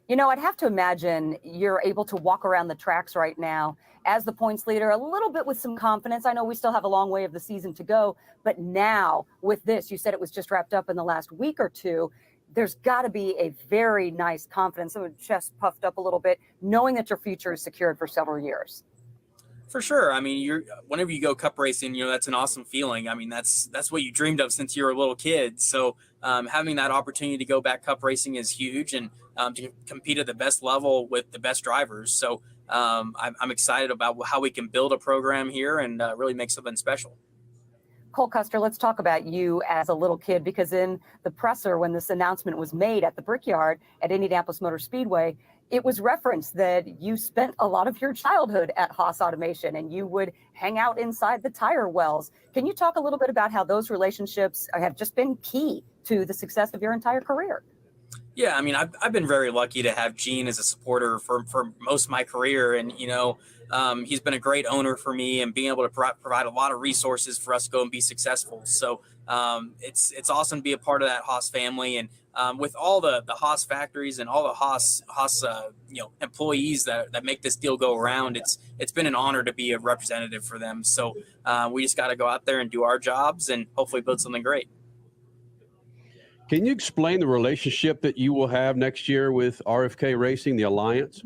You know, I'd have to imagine you're able to walk around the tracks right now as the points leader a little bit with some confidence. I know we still have a long way of the season to go, but now with this, you said it was just wrapped up in the last week or two. There's got to be a very nice confidence, so chest puffed up a little bit, knowing that your future is secured for several years. For sure. I mean, whenever you go Cup racing, that's an awesome feeling. I mean, that's what you dreamed of since you were a little kid. So having that opportunity to go back Cup racing is huge, and to compete at the best level with the best drivers. So I'm excited about how we can build a program here and really make something special. Cole Custer, let's talk about you as a little kid, because in the presser, when this announcement was made at the Brickyard at Indianapolis Motor Speedway, it was referenced that you spent a lot of your childhood at Haas Automation and you would hang out inside the tire wells. Can you talk a little bit about how those relationships have just been key to the success of your entire career? Yeah, I mean, I've been very lucky to have Gene as a supporter for most of my career. And, he's been a great owner for me and being able to provide a lot of resources for us to go and be successful. So it's awesome to be a part of that Haas family. And with all the Haas factories and all the Haas employees that make this deal go around, it's been an honor to be a representative for them. So we just got to go out there and do our jobs and hopefully build something great. Can you explain the relationship that you will have next year with RFK Racing, the Alliance?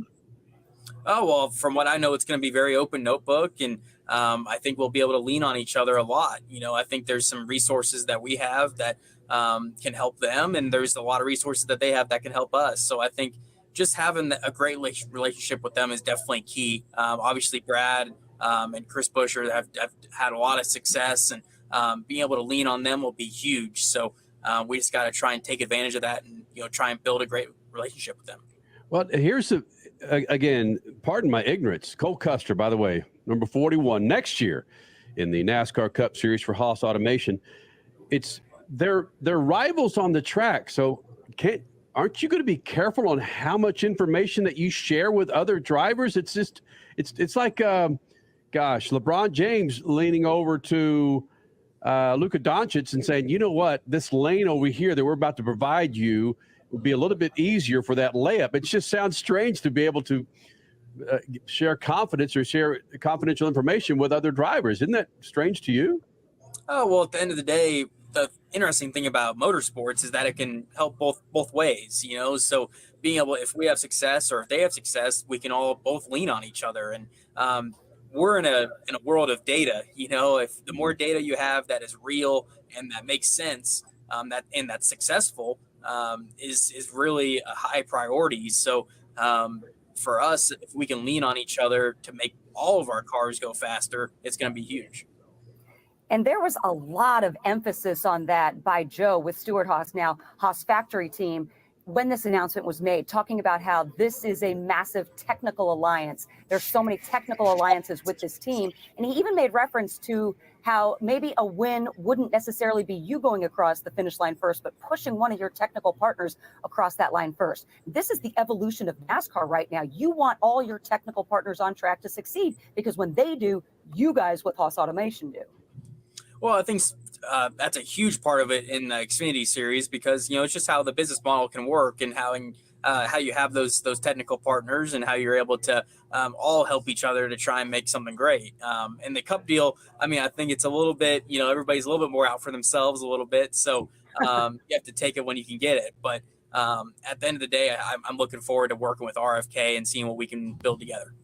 Oh, well, from what I know, it's going to be very open notebook, and I think we'll be able to lean on each other a lot. I think there's some resources that we have that can help them, and there's a lot of resources that they have that can help us. So I think just having a great relationship with them is definitely key. Obviously, Brad and Chris Buescher have had a lot of success, and being able to lean on them will be huge. So we just got to try and take advantage of that and, try and build a great relationship with them. Well, here's again, pardon my ignorance. Cole Custer, by the way, number 41 next year in the NASCAR Cup Series for Haas Automation. They're rivals on the track. So aren't you going to be careful on how much information that you share with other drivers? It's like, LeBron James leaning over to Luka Doncic and saying, you know what, this lane over here that we're about to provide you will be a little bit easier for that layup. It just sounds strange to be able to share confidence or share confidential information with other drivers. Isn't that strange to you? Oh, well, at the end of the day, the interesting thing about motorsports is that it can help both ways, so being able, if we have success or if they have success, we can all both lean on each other. And we're in a world of data, if the more data you have that is real and that makes sense, that's successful, is really a high priority. So for us, if we can lean on each other to make all of our cars go faster, it's going to be huge. And there was a lot of emphasis on that by Joe with Stuart Haas, now Haas factory team. when this announcement was made, talking about how this is a massive technical alliance. There's so many technical alliances with this team. And he even made reference to how maybe a win wouldn't necessarily be you going across the finish line first, but pushing one of your technical partners across that line first. This is the evolution of NASCAR right now. You want all your technical partners on track to succeed, because when they do, you guys with Haas Automation do. Well, I think that's a huge part of it in the Xfinity series, because it's just how the business model can work, and how you have those technical partners, and how you're able to all help each other to try and make something great. And the Cup deal, I mean, I think it's a little bit, everybody's a little bit more out for themselves a little bit, so you have to take it when you can get it. But at the end of the day, I'm looking forward to working with RFK and seeing what we can build together.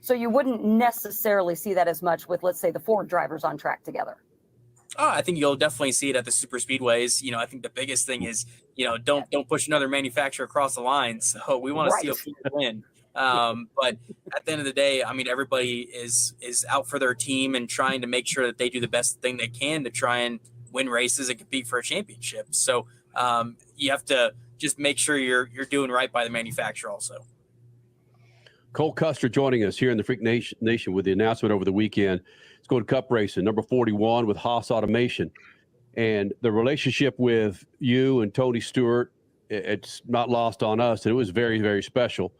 So you wouldn't necessarily see that as much with, let's say, the Ford drivers on track together. I think you'll definitely see it at the super speedways. I think the biggest thing is, don't push another manufacturer across the line. So we want to see a Ford win. But at the end of the day, I mean, everybody is out for their team and trying to make sure that they do the best thing they can to try and win races and compete for a championship. So you have to just make sure you're doing right by the manufacturer also. Cole Custer joining us here in the Freak Nation with the announcement over the weekend. Let's go to Cup racing, number 41 with Haas Automation. And the relationship with you and Tony Stewart, it's not lost on us. And it was very, very special.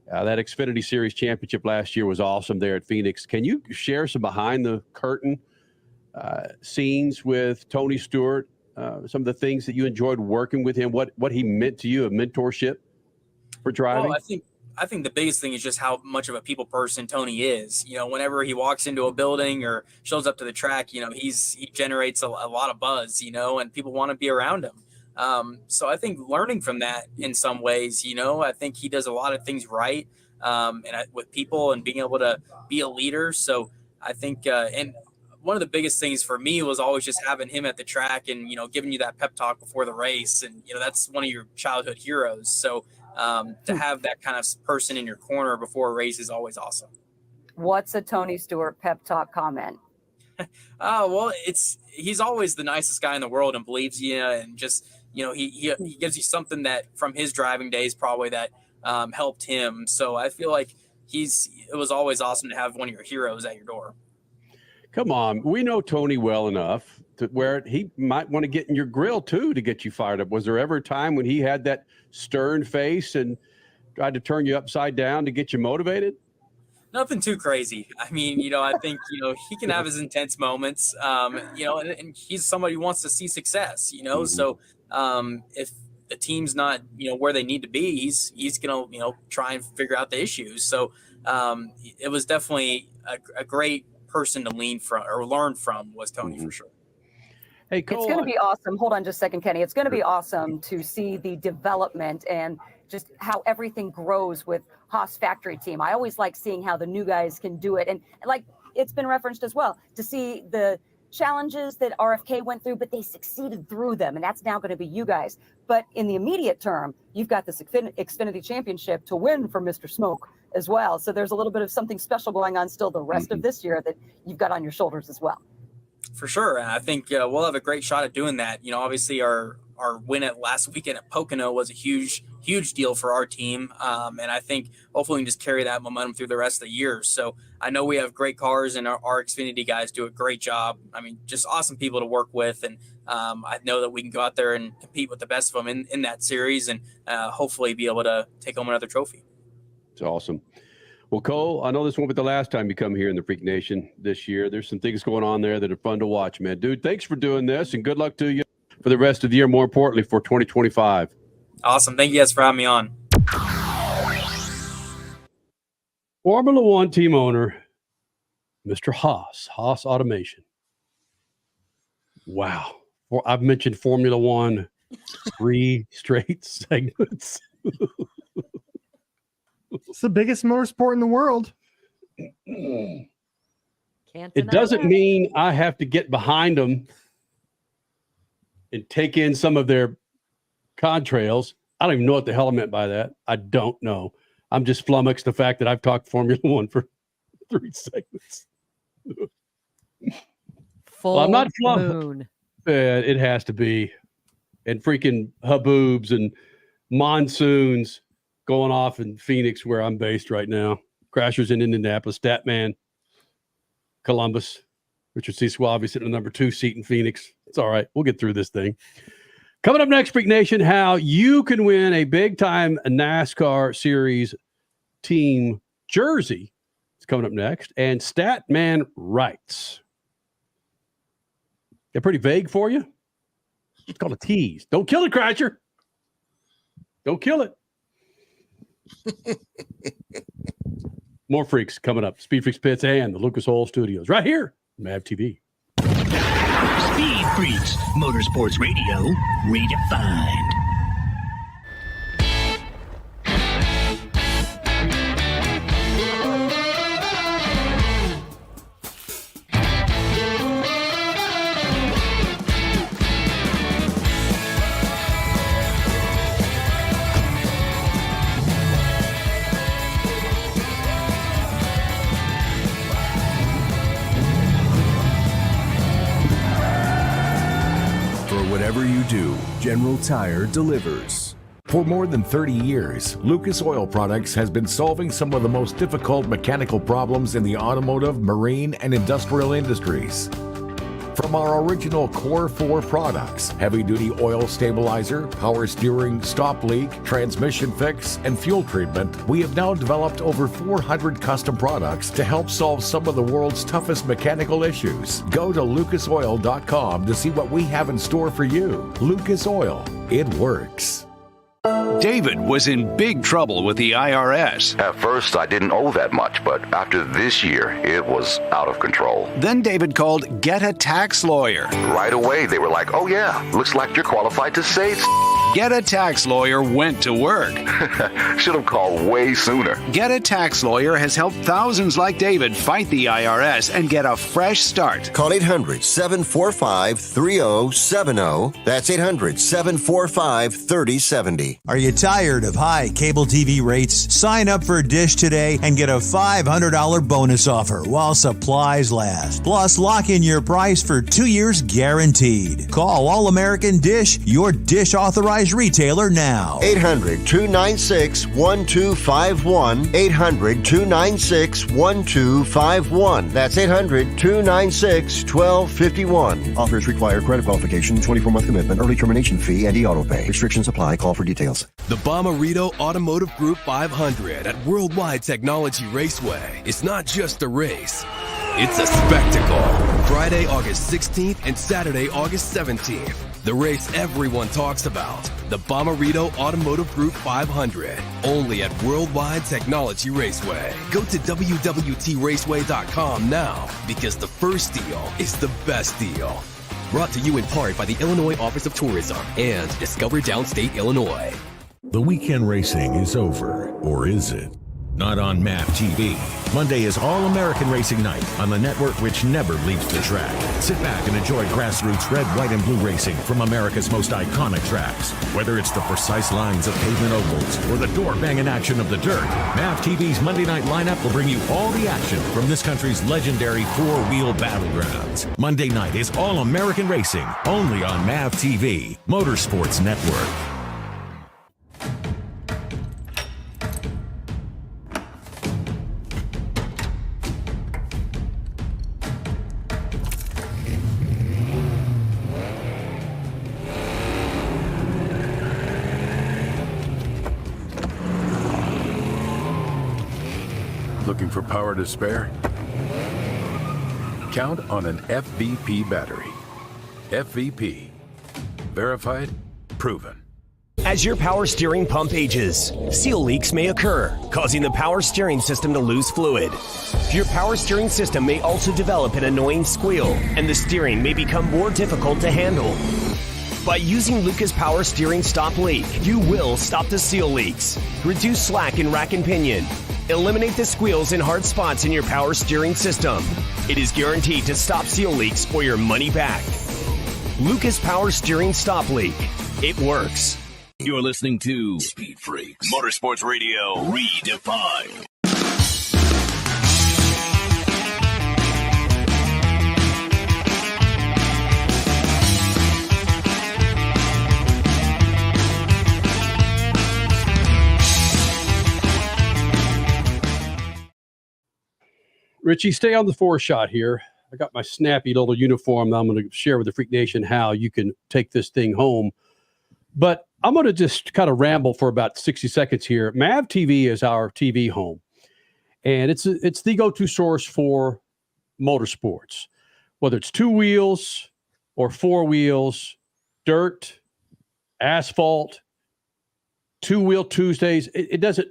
That Xfinity Series championship last year was awesome there at Phoenix. Can you share some behind the curtain scenes with Tony Stewart, some of the things that you enjoyed working with him, what he meant to you, a mentorship for driving? Well, I think the biggest thing is just how much of a people person Tony is. Whenever he walks into a building or shows up to the track, he generates a lot of buzz, and people want to be around him. So I think learning from that in some ways, I think he does a lot of things right, with people and being able to be a leader. So I think, and one of the biggest things for me was always just having him at the track and, giving you that pep talk before the race. And, that's one of your childhood heroes. So to have that kind of person in your corner before a race is always awesome. What's a Tony Stewart pep talk comment? Well, he's always the nicest guy in the world and believes you, and just, he gives you something that from his driving days probably that helped him. So I feel like it was always awesome to have one of your heroes at your door. Come on. We know Tony well enough to where he might want to get in your grill too to get you fired up. Was there ever a time when he had that stern face and tried to turn you upside down to get you motivated? Nothing too crazy. I mean, I think, he can have his intense moments, and he's somebody who wants to see success, Mm-hmm. So if the team's not, where they need to be, he's going to, try and figure out the issues. So it was definitely a great person to lean from or learn from was Tony for sure. Hey, Cole, it's going to be awesome. Hold on just a second, Kenny. It's going to be awesome to see the development and just how everything grows with Haas factory team. I always like seeing how the new guys can do it. And like it's been referenced as well, to see the challenges that RFK went through, but they succeeded through them. And that's now going to be you guys. But in the immediate term, you've got this Xfinity championship to win for Mr. Smoke as well. So there's a little bit of something special going on still the rest of this year that you've got on your shoulders as well. For sure. And I think we'll have a great shot at doing that. Obviously our win at last weekend at Pocono was a huge deal for our team. And I think hopefully we can just carry that momentum through the rest of the year. So I know we have great cars and our Xfinity guys do a great job. I mean, just awesome people to work with. And I know that we can go out there and compete with the best of them in that series and hopefully be able to take home another trophy. It's awesome. Well, Cole, I know this won't be the last time you come here in the Freak Nation this year. There's some things going on there that are fun to watch, man. Dude, thanks for doing this, and good luck to you for the rest of the year, more importantly, for 2025. Awesome. Thank you guys for having me on. Formula One team owner, Mr. Haas Automation. Wow. Well, I've mentioned Formula One 3 straight segments. It's the biggest motorsport in the world. It doesn't mean I have to get behind them and take in some of their contrails. I don't even know what the hell I meant by that. I don't know. I'm just flummoxed the fact that I've talked Formula One for 3 segments. Full I'm not flummoxed. moon. It has to be. And freaking haboobs and monsoons going off in Phoenix, where I'm based right now. Crashers in Indianapolis, Statman, Columbus, Richard C. Suave sitting in the number 2 seat in Phoenix. It's all right. We'll get through this thing. Coming up next, Freak Nation, how you can win a big-time NASCAR Series team jersey. It's coming up next. And Statman writes. They're pretty vague for you. It's called a tease. Don't kill it, Crasher. Don't kill it. More freaks coming up. Speed Freaks Pits and the Lucas Oil Studios right here on MAV TV. Speed Freaks, Motorsports Radio, redefined. Whatever you do, General Tire delivers. For more than 30 years, Lucas Oil Products has been solving some of the most difficult mechanical problems in the automotive, marine, and industrial industries. From our original Core 4 products, heavy-duty oil stabilizer, power steering, stop leak, transmission fix, and fuel treatment, we have now developed over 400 custom products to help solve some of the world's toughest mechanical issues. Go to lucasoil.com to see what we have in store for you. Lucas Oil, it works. David was in big trouble with the IRS. At first, I didn't owe that much, but after this year, it was out of control. Then David called Get a Tax Lawyer. Right away, they were like, oh yeah, looks like you're qualified to say Get a Tax Lawyer went to work. Should have called way sooner. Get a Tax Lawyer has helped thousands like David fight the IRS and get a fresh start. Call 800-745-3070. That's 800-745-3070. Are you tired of high cable TV rates? Sign up for Dish today and get a $500 bonus offer while supplies last. Plus, lock in your price for 2 years guaranteed. Call All American Dish, your Dish authorized retailer now. 800-296-1251. 800-296-1251. That's 800-296-1251. Offers require credit qualification, 24-month commitment, early termination fee, and e-auto pay. Restrictions apply. Call for details. The Bommarito Automotive Group 500 at Worldwide Technology Raceway is not just a race. It's a spectacle. Friday, August 16th and Saturday, August 17th. The race everyone talks about. The Bommarito Automotive Group 500. Only at Worldwide Technology Raceway. Go to WWTRaceway.com now because the first deal is the best deal. Brought to you in part by the Illinois Office of Tourism and Discover Downstate Illinois. The weekend racing is over, or is it? Not on MAP TV. Monday is All-American Racing Night on the network which never leaves the track. Sit back and enjoy grassroots red, white, and blue racing from America's most iconic tracks. Whether it's the precise lines of pavement ovals or the door-banging action of the dirt, MAP TV's Monday night lineup will bring you all the action from this country's legendary four-wheel battlegrounds. Monday night is All-American Racing, only on MAP TV, Motorsports Network. Looking for power to spare? Count on an FVP battery. FVP. Verified, proven. As your power steering pump ages, seal leaks may occur, causing the power steering system to lose fluid. Your power steering system may also develop an annoying squeal, and the steering may become more difficult to handle. By using Lucas Power Steering Stop Leak, you will stop the seal leaks, reduce slack in rack and pinion, eliminate the squeals and hard spots in your power steering system. It is guaranteed to stop seal leaks or your money back. Lucas Power Steering Stop Leak. It works. You're listening to Speed Freaks, Motorsports Radio redefined. Richie, stay on the 4 shot here. I got my snappy little uniform that I'm going to share with the Freak Nation how you can take this thing home. But I'm going to just kind of ramble for about 60 seconds here. MAV TV is our TV home, and it's the go-to source for motorsports, whether it's 2 wheels or 4 wheels, dirt, asphalt, 2-wheel Tuesdays. It doesn't.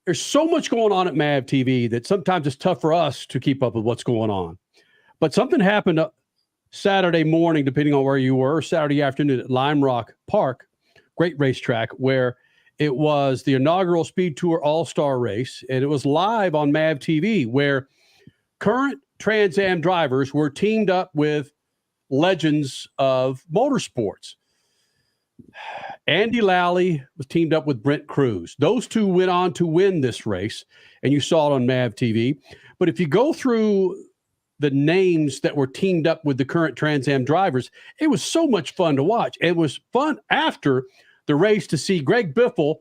There's so much going on at MAV TV that sometimes it's tough for us to keep up with what's going on. But something happened Saturday morning, depending on where you were, Saturday afternoon at Lime Rock Park, great racetrack, where it was the inaugural Speed Tour All-Star race, and it was live on MAV TV, where current Trans Am drivers were teamed up with legends of motorsports. Andy Lally was teamed up with Brent Cruz. Those two went on to win this race, and you saw it on MAV TV. But if you go through the names that were teamed up with the current Trans Am drivers, it was so much fun to watch. It was fun after the race to see Greg Biffle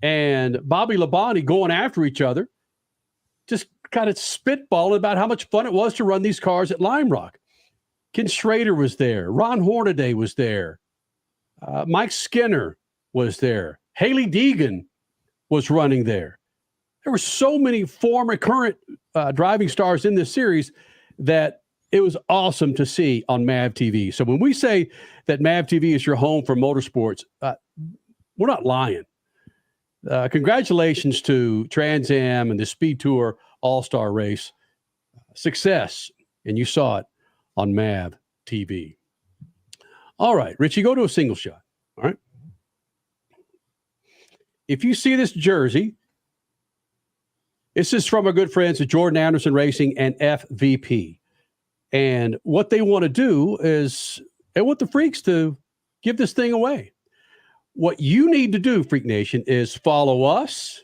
and Bobby Labonte going after each other, just kind of spitballing about how much fun it was to run these cars at Lime Rock. Ken Schrader was there. Ron Hornaday was there. Mike Skinner was there. Haley Deegan was running there. There were so many former current driving stars in this series that it was awesome to see on MAV TV. So when we say that MAV TV is your home for motorsports, we're not lying. Congratulations to Trans Am and the Speed Tour All-Star Race. Success. And you saw it on MAV TV. All right, Richie, go to a single shot. All right. If you see this jersey, this is from our good friends at Jordan Anderson Racing and FVP. And what they want to do is they want the freaks to give this thing away. What you need to do, Freak Nation, is follow us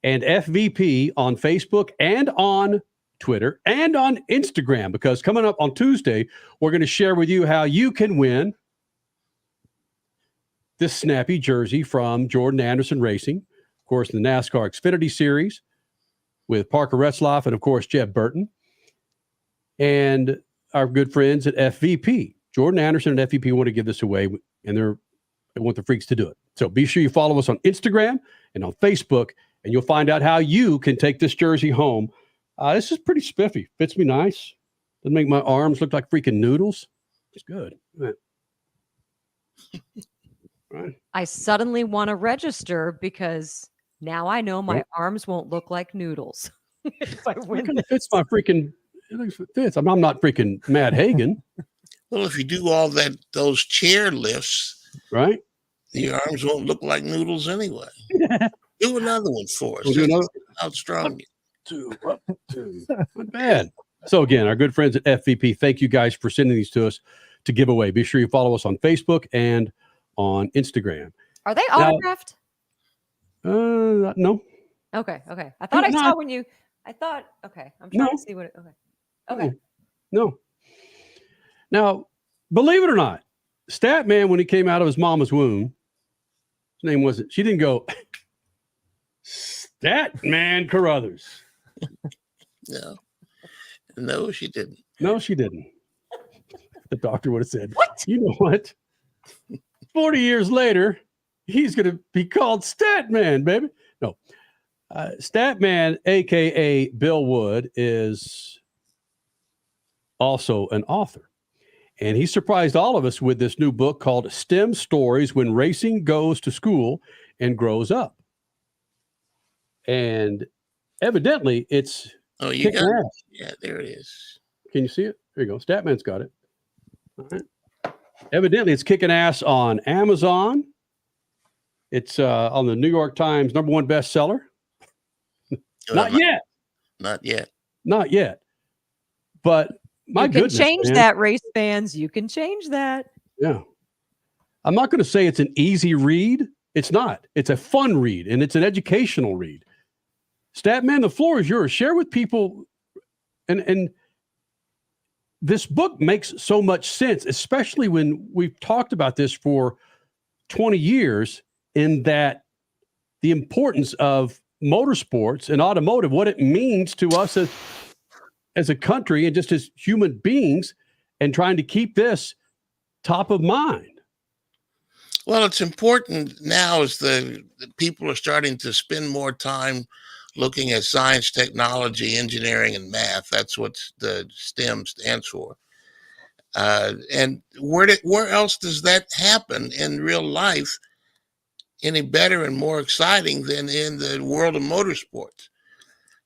and FVP on Facebook and on Twitter and on Instagram, because coming up on Tuesday, we're going to share with you how you can win this snappy jersey from Jordan Anderson Racing, of course, the NASCAR Xfinity Series with Parker Retzlaff and, of course, Jeb Burton, and our good friends at FVP. Jordan Anderson and FVP want to give this away, and they want the freaks to do it. So be sure you follow us on Instagram and on Facebook, and you'll find out how you can take this jersey home. This is pretty spiffy. Fits me nice. Doesn't make my arms look like freaking noodles. It's good. Right. I suddenly want to register because now I know my arms won't look like noodles. If I win, it fits my freaking. It fits. I'm not freaking Matt Hagen. Well, if you do all those chair lifts, right, the arms won't look like noodles anyway. Do another one for us. We'll do another. How strong? Up two. Not bad. So again, our good friends at FVP, thank you guys for sending these to us to give away. Be sure you follow us on Facebook and on Instagram. Are they autographed? No. Okay. I thought I saw when you. I thought. Okay, I'm trying to see what. Okay. No. Now, believe it or not, Statman, when he came out of his mama's womb, his name wasn't. She didn't go Statman Carruthers. No, she didn't. No, she didn't. The doctor would have said, "What? You know what? 40 years later, he's going to be called Statman, baby." No. Statman, a.k.a. Bill Wood, is also an author. And he surprised all of us with this new book called STEM Stories When Racing Goes to School and Grows Up. And evidently, it's... Oh, you got it. Yeah, there it is. Can you see it? There you go. Statman's got it. All right. Evidently, it's kicking ass on Amazon. It's on the New York Times #1 bestseller. Not yet. But my goodness, you can change man. that, race fans. You can change that. Yeah. I'm not going to say it's an easy read. It's not. It's a fun read, and it's an educational read. Statman, the floor is yours. Share with people. And this book makes so much sense, especially when we've talked about this for 20 years, in that the importance of motorsports and automotive, what it means to us as as a country and just as human beings and trying to keep this top of mind? Well, it's important now as the people are starting to spend more time looking at science, technology, engineering, and math. That's what the STEM stands for. And where else does that happen in real life any better and more exciting than in the world of motorsports?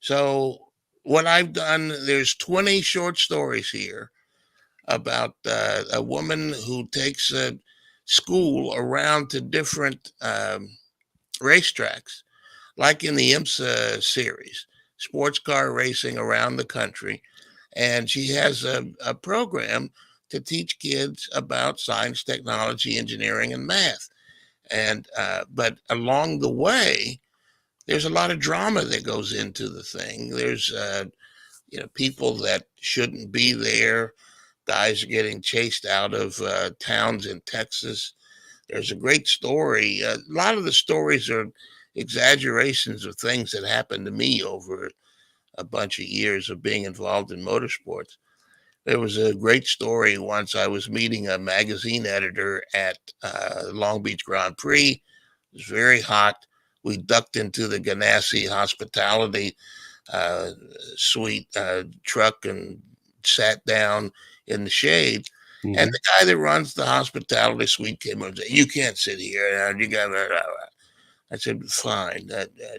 So what I've done, there's 20 short stories here about a woman who takes a school around to different racetracks, like in the IMSA series, sports car racing around the country. And she has a program to teach kids about science, technology, engineering, and math. And but along the way, there's a lot of drama that goes into the thing. There's people that shouldn't be there. Guys are getting chased out of towns in Texas. There's a great story. A lot of the stories are exaggerations of things that happened to me over a bunch of years of being involved in motorsports. There was a great story once. I was meeting a magazine editor at Long Beach Grand Prix. It was very hot. We ducked into the Ganassi Hospitality suite truck and sat down in the shade. Mm-hmm. And the guy that runs the hospitality suite came over and said, "You can't sit here. You got." I said, "Fine.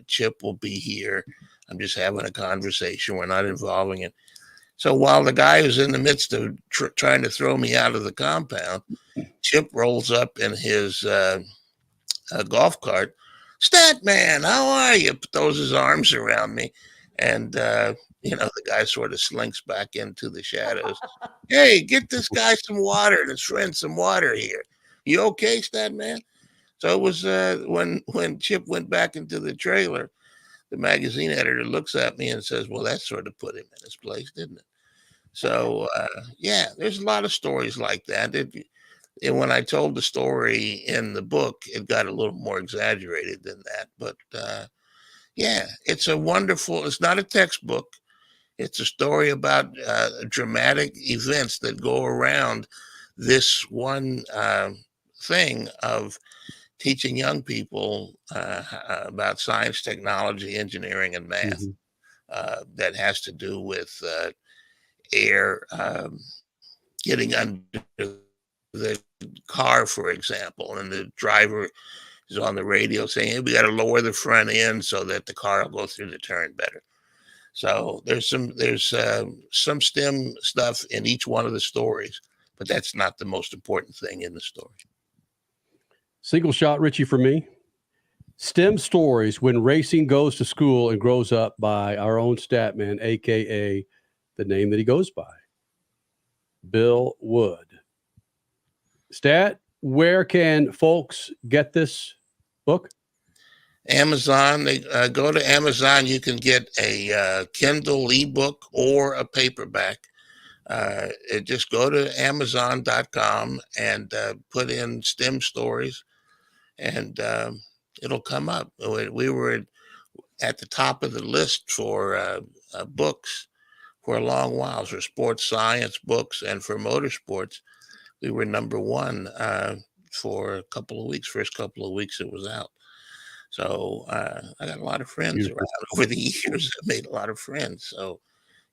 Chip will be here. I'm just having a conversation. We're not involving it." So while the guy is in the midst of trying to throw me out of the compound, Chip rolls up in his golf cart. "Stat man, how are you?" Throws his arms around me. And, the guy sort of slinks back into the shadows. "Hey, get this guy some water and his friend some water here. You okay, Stat man?" So it was when Chip went back into the trailer, the magazine editor looks at me and says, "Well, that sort of put him in his place, didn't it?" So, there's a lot of stories like that. And when I told the story in the book, it got a little more exaggerated than that. But, it's it's not a textbook. It's a story about dramatic events that go around this one thing of teaching young people about science, technology, engineering, and math. Mm-hmm. That has to do with air getting under the car, for example, and the driver is on the radio saying, "Hey, we got to lower the front end so that the car will go through the turn better." So there's some STEM stuff in each one of the stories, but that's not the most important thing in the story. Single shot, Richie, for me. STEM stories when racing goes to school and grows up by our own stat man, a.k.a. the name that he goes by, Bill Wood. Stat, where can folks get this book? Amazon. They go to Amazon. You can get a Kindle ebook or a paperback. Just go to Amazon.com and put in STEM stories, and it'll come up. We were at the top of the list for books for a long while, for sports science books and for motorsports. We were number one for a couple of weeks. First couple of weeks it was out. So I got a lot of friends around over the years. I made a lot of friends. So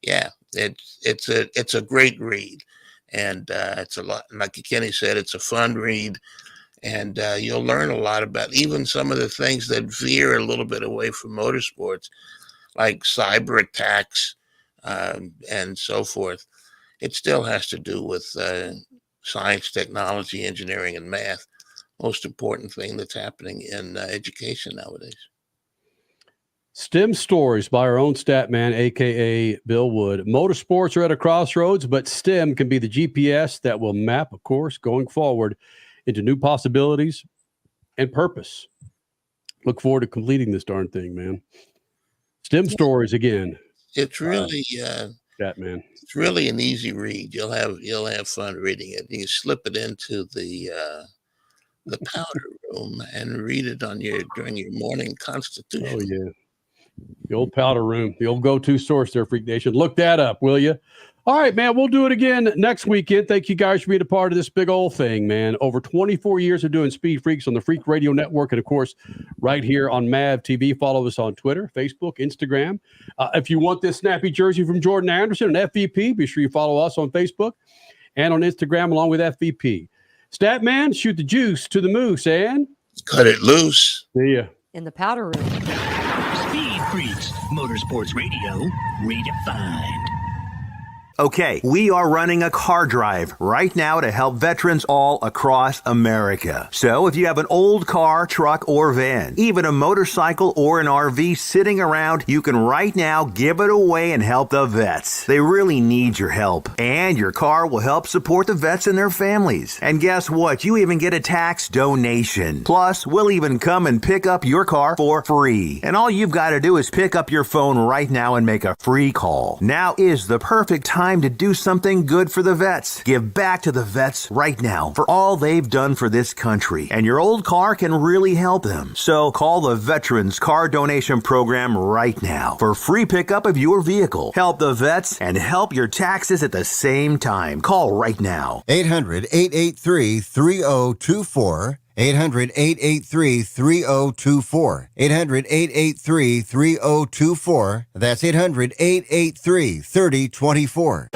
it's a great read, and it's a lot. Like Kenny said, it's a fun read, and you'll learn a lot about even some of the things that veer a little bit away from motorsports, like cyber attacks and so forth. It still has to do with science, technology, engineering, and math. Most important thing that's happening in education nowadays. STEM stories by our own stat man, a.k.a. Bill Wood. Motorsports are at a crossroads, but STEM can be the GPS that will map a course going forward into new possibilities and purpose. Look forward to completing this darn thing, man. STEM stories again. It's really stat man. It's really an easy read. You'll have fun reading it. You slip it into the powder room and read it during your morning constitution. Oh yeah. The old powder room, the old go-to source there, Freak Nation. Look that up, will you? All right, man, we'll do it again next weekend. Thank you guys for being a part of this big old thing, man. Over 24 years of doing Speed Freaks on the Freak Radio Network and, of course, right here on MAV TV. Follow us on Twitter, Facebook, Instagram. If you want this snappy jersey from Jordan Anderson and FVP, be sure you follow us on Facebook and on Instagram along with FVP. Statman, shoot the juice to the moose and... cut it loose. See ya. In the powder room. Speed Freaks, Motorsports Radio, redefined. Okay, we are running a car drive right now to help veterans all across America. So if you have an old car, truck, or van, even a motorcycle or an RV sitting around, you can right now give it away and help the vets. They really need your help. And your car will help support the vets and their families. And guess what? You even get a tax donation. Plus, we'll even come and pick up your car for free. And all you've got to do is pick up your phone right now and make a free call. Now is the perfect time to do something good for the vets. Give back to the vets right now for all they've done for this country. And your old car can really help them. So call the Veterans Car Donation Program right now for free pickup of your vehicle. Help the vets and help your taxes at the same time. Call right now. 800-883-3024. 800-883-3024. 800-883-3024. That's 800-883-3024.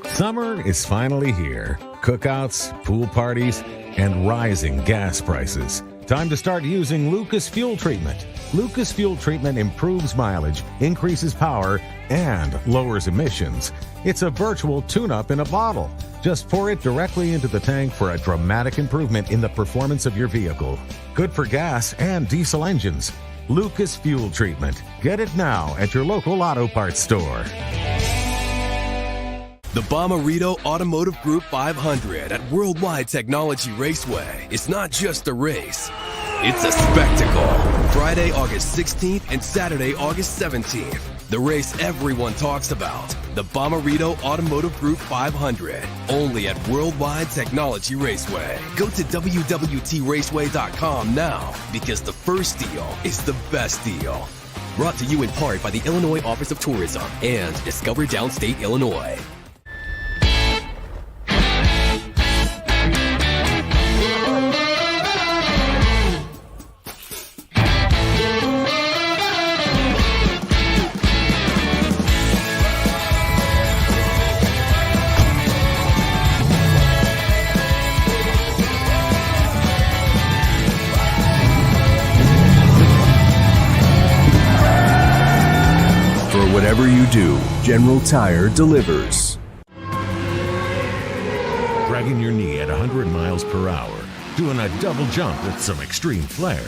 Summer is finally here. Cookouts, pool parties, and rising gas prices. Time to start using Lucas Fuel Treatment. Lucas Fuel Treatment improves mileage, increases power, and lowers emissions. It's a virtual tune-up in a bottle. Just pour it directly into the tank for a dramatic improvement in the performance of your vehicle. Good for gas and diesel engines. Lucas Fuel Treatment. Get it now at your local auto parts store. The Bommarito Automotive Group 500 at Worldwide Technology Raceway. It's not just a race, it's a spectacle. Friday, August 16th and Saturday, August 17th. The race everyone talks about. The Bommarito Automotive Group 500. Only at Worldwide Technology Raceway. Go to WWTRaceway.com now because the first deal is the best deal. Brought to you in part by the Illinois Office of Tourism and Discover Downstate Illinois. Whatever you do, General Tire delivers. Dragging your knee at 100 miles per hour. Doing a double jump with some extreme flair.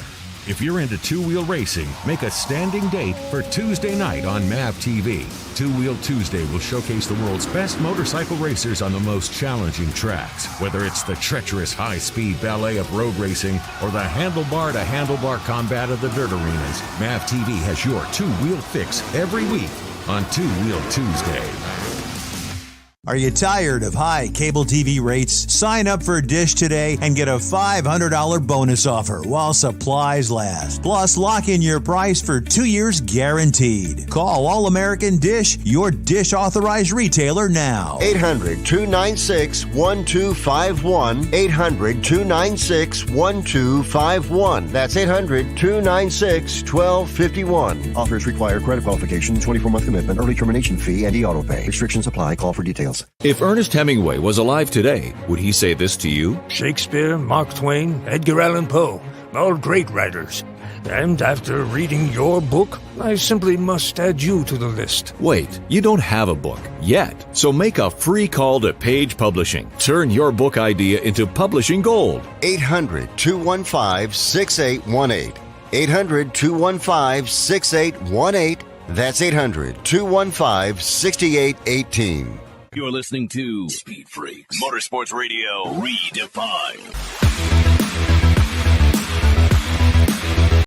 If you're into two-wheel racing, make a standing date for Tuesday night on MAV TV. Two Wheel Tuesday will showcase the world's best motorcycle racers on the most challenging tracks. Whether it's the treacherous high-speed ballet of road racing or the handlebar-to-handlebar combat of the dirt arenas, MAV TV has your two-wheel fix every week on Two Wheel Tuesday. Are you tired of high cable TV rates? Sign up for Dish today and get a $500 bonus offer while supplies last. Plus, lock in your price for 2 years guaranteed. Call All American Dish, your Dish authorized retailer now. 800-296-1251. 800-296-1251. That's 800-296-1251. Offers require credit qualification, 24-month commitment, early termination fee, and e-auto pay. Restrictions apply. Call for details. If Ernest Hemingway was alive today, would he say this to you? Shakespeare, Mark Twain, Edgar Allan Poe, all great writers. And after reading your book, I simply must add you to the list. Wait, you don't have a book yet. So make a free call to Page Publishing. Turn your book idea into publishing gold. 800-215-6818. 800-215-6818. That's 800-215-6818. You're listening to Speed Freaks, Motorsports Radio Redefined.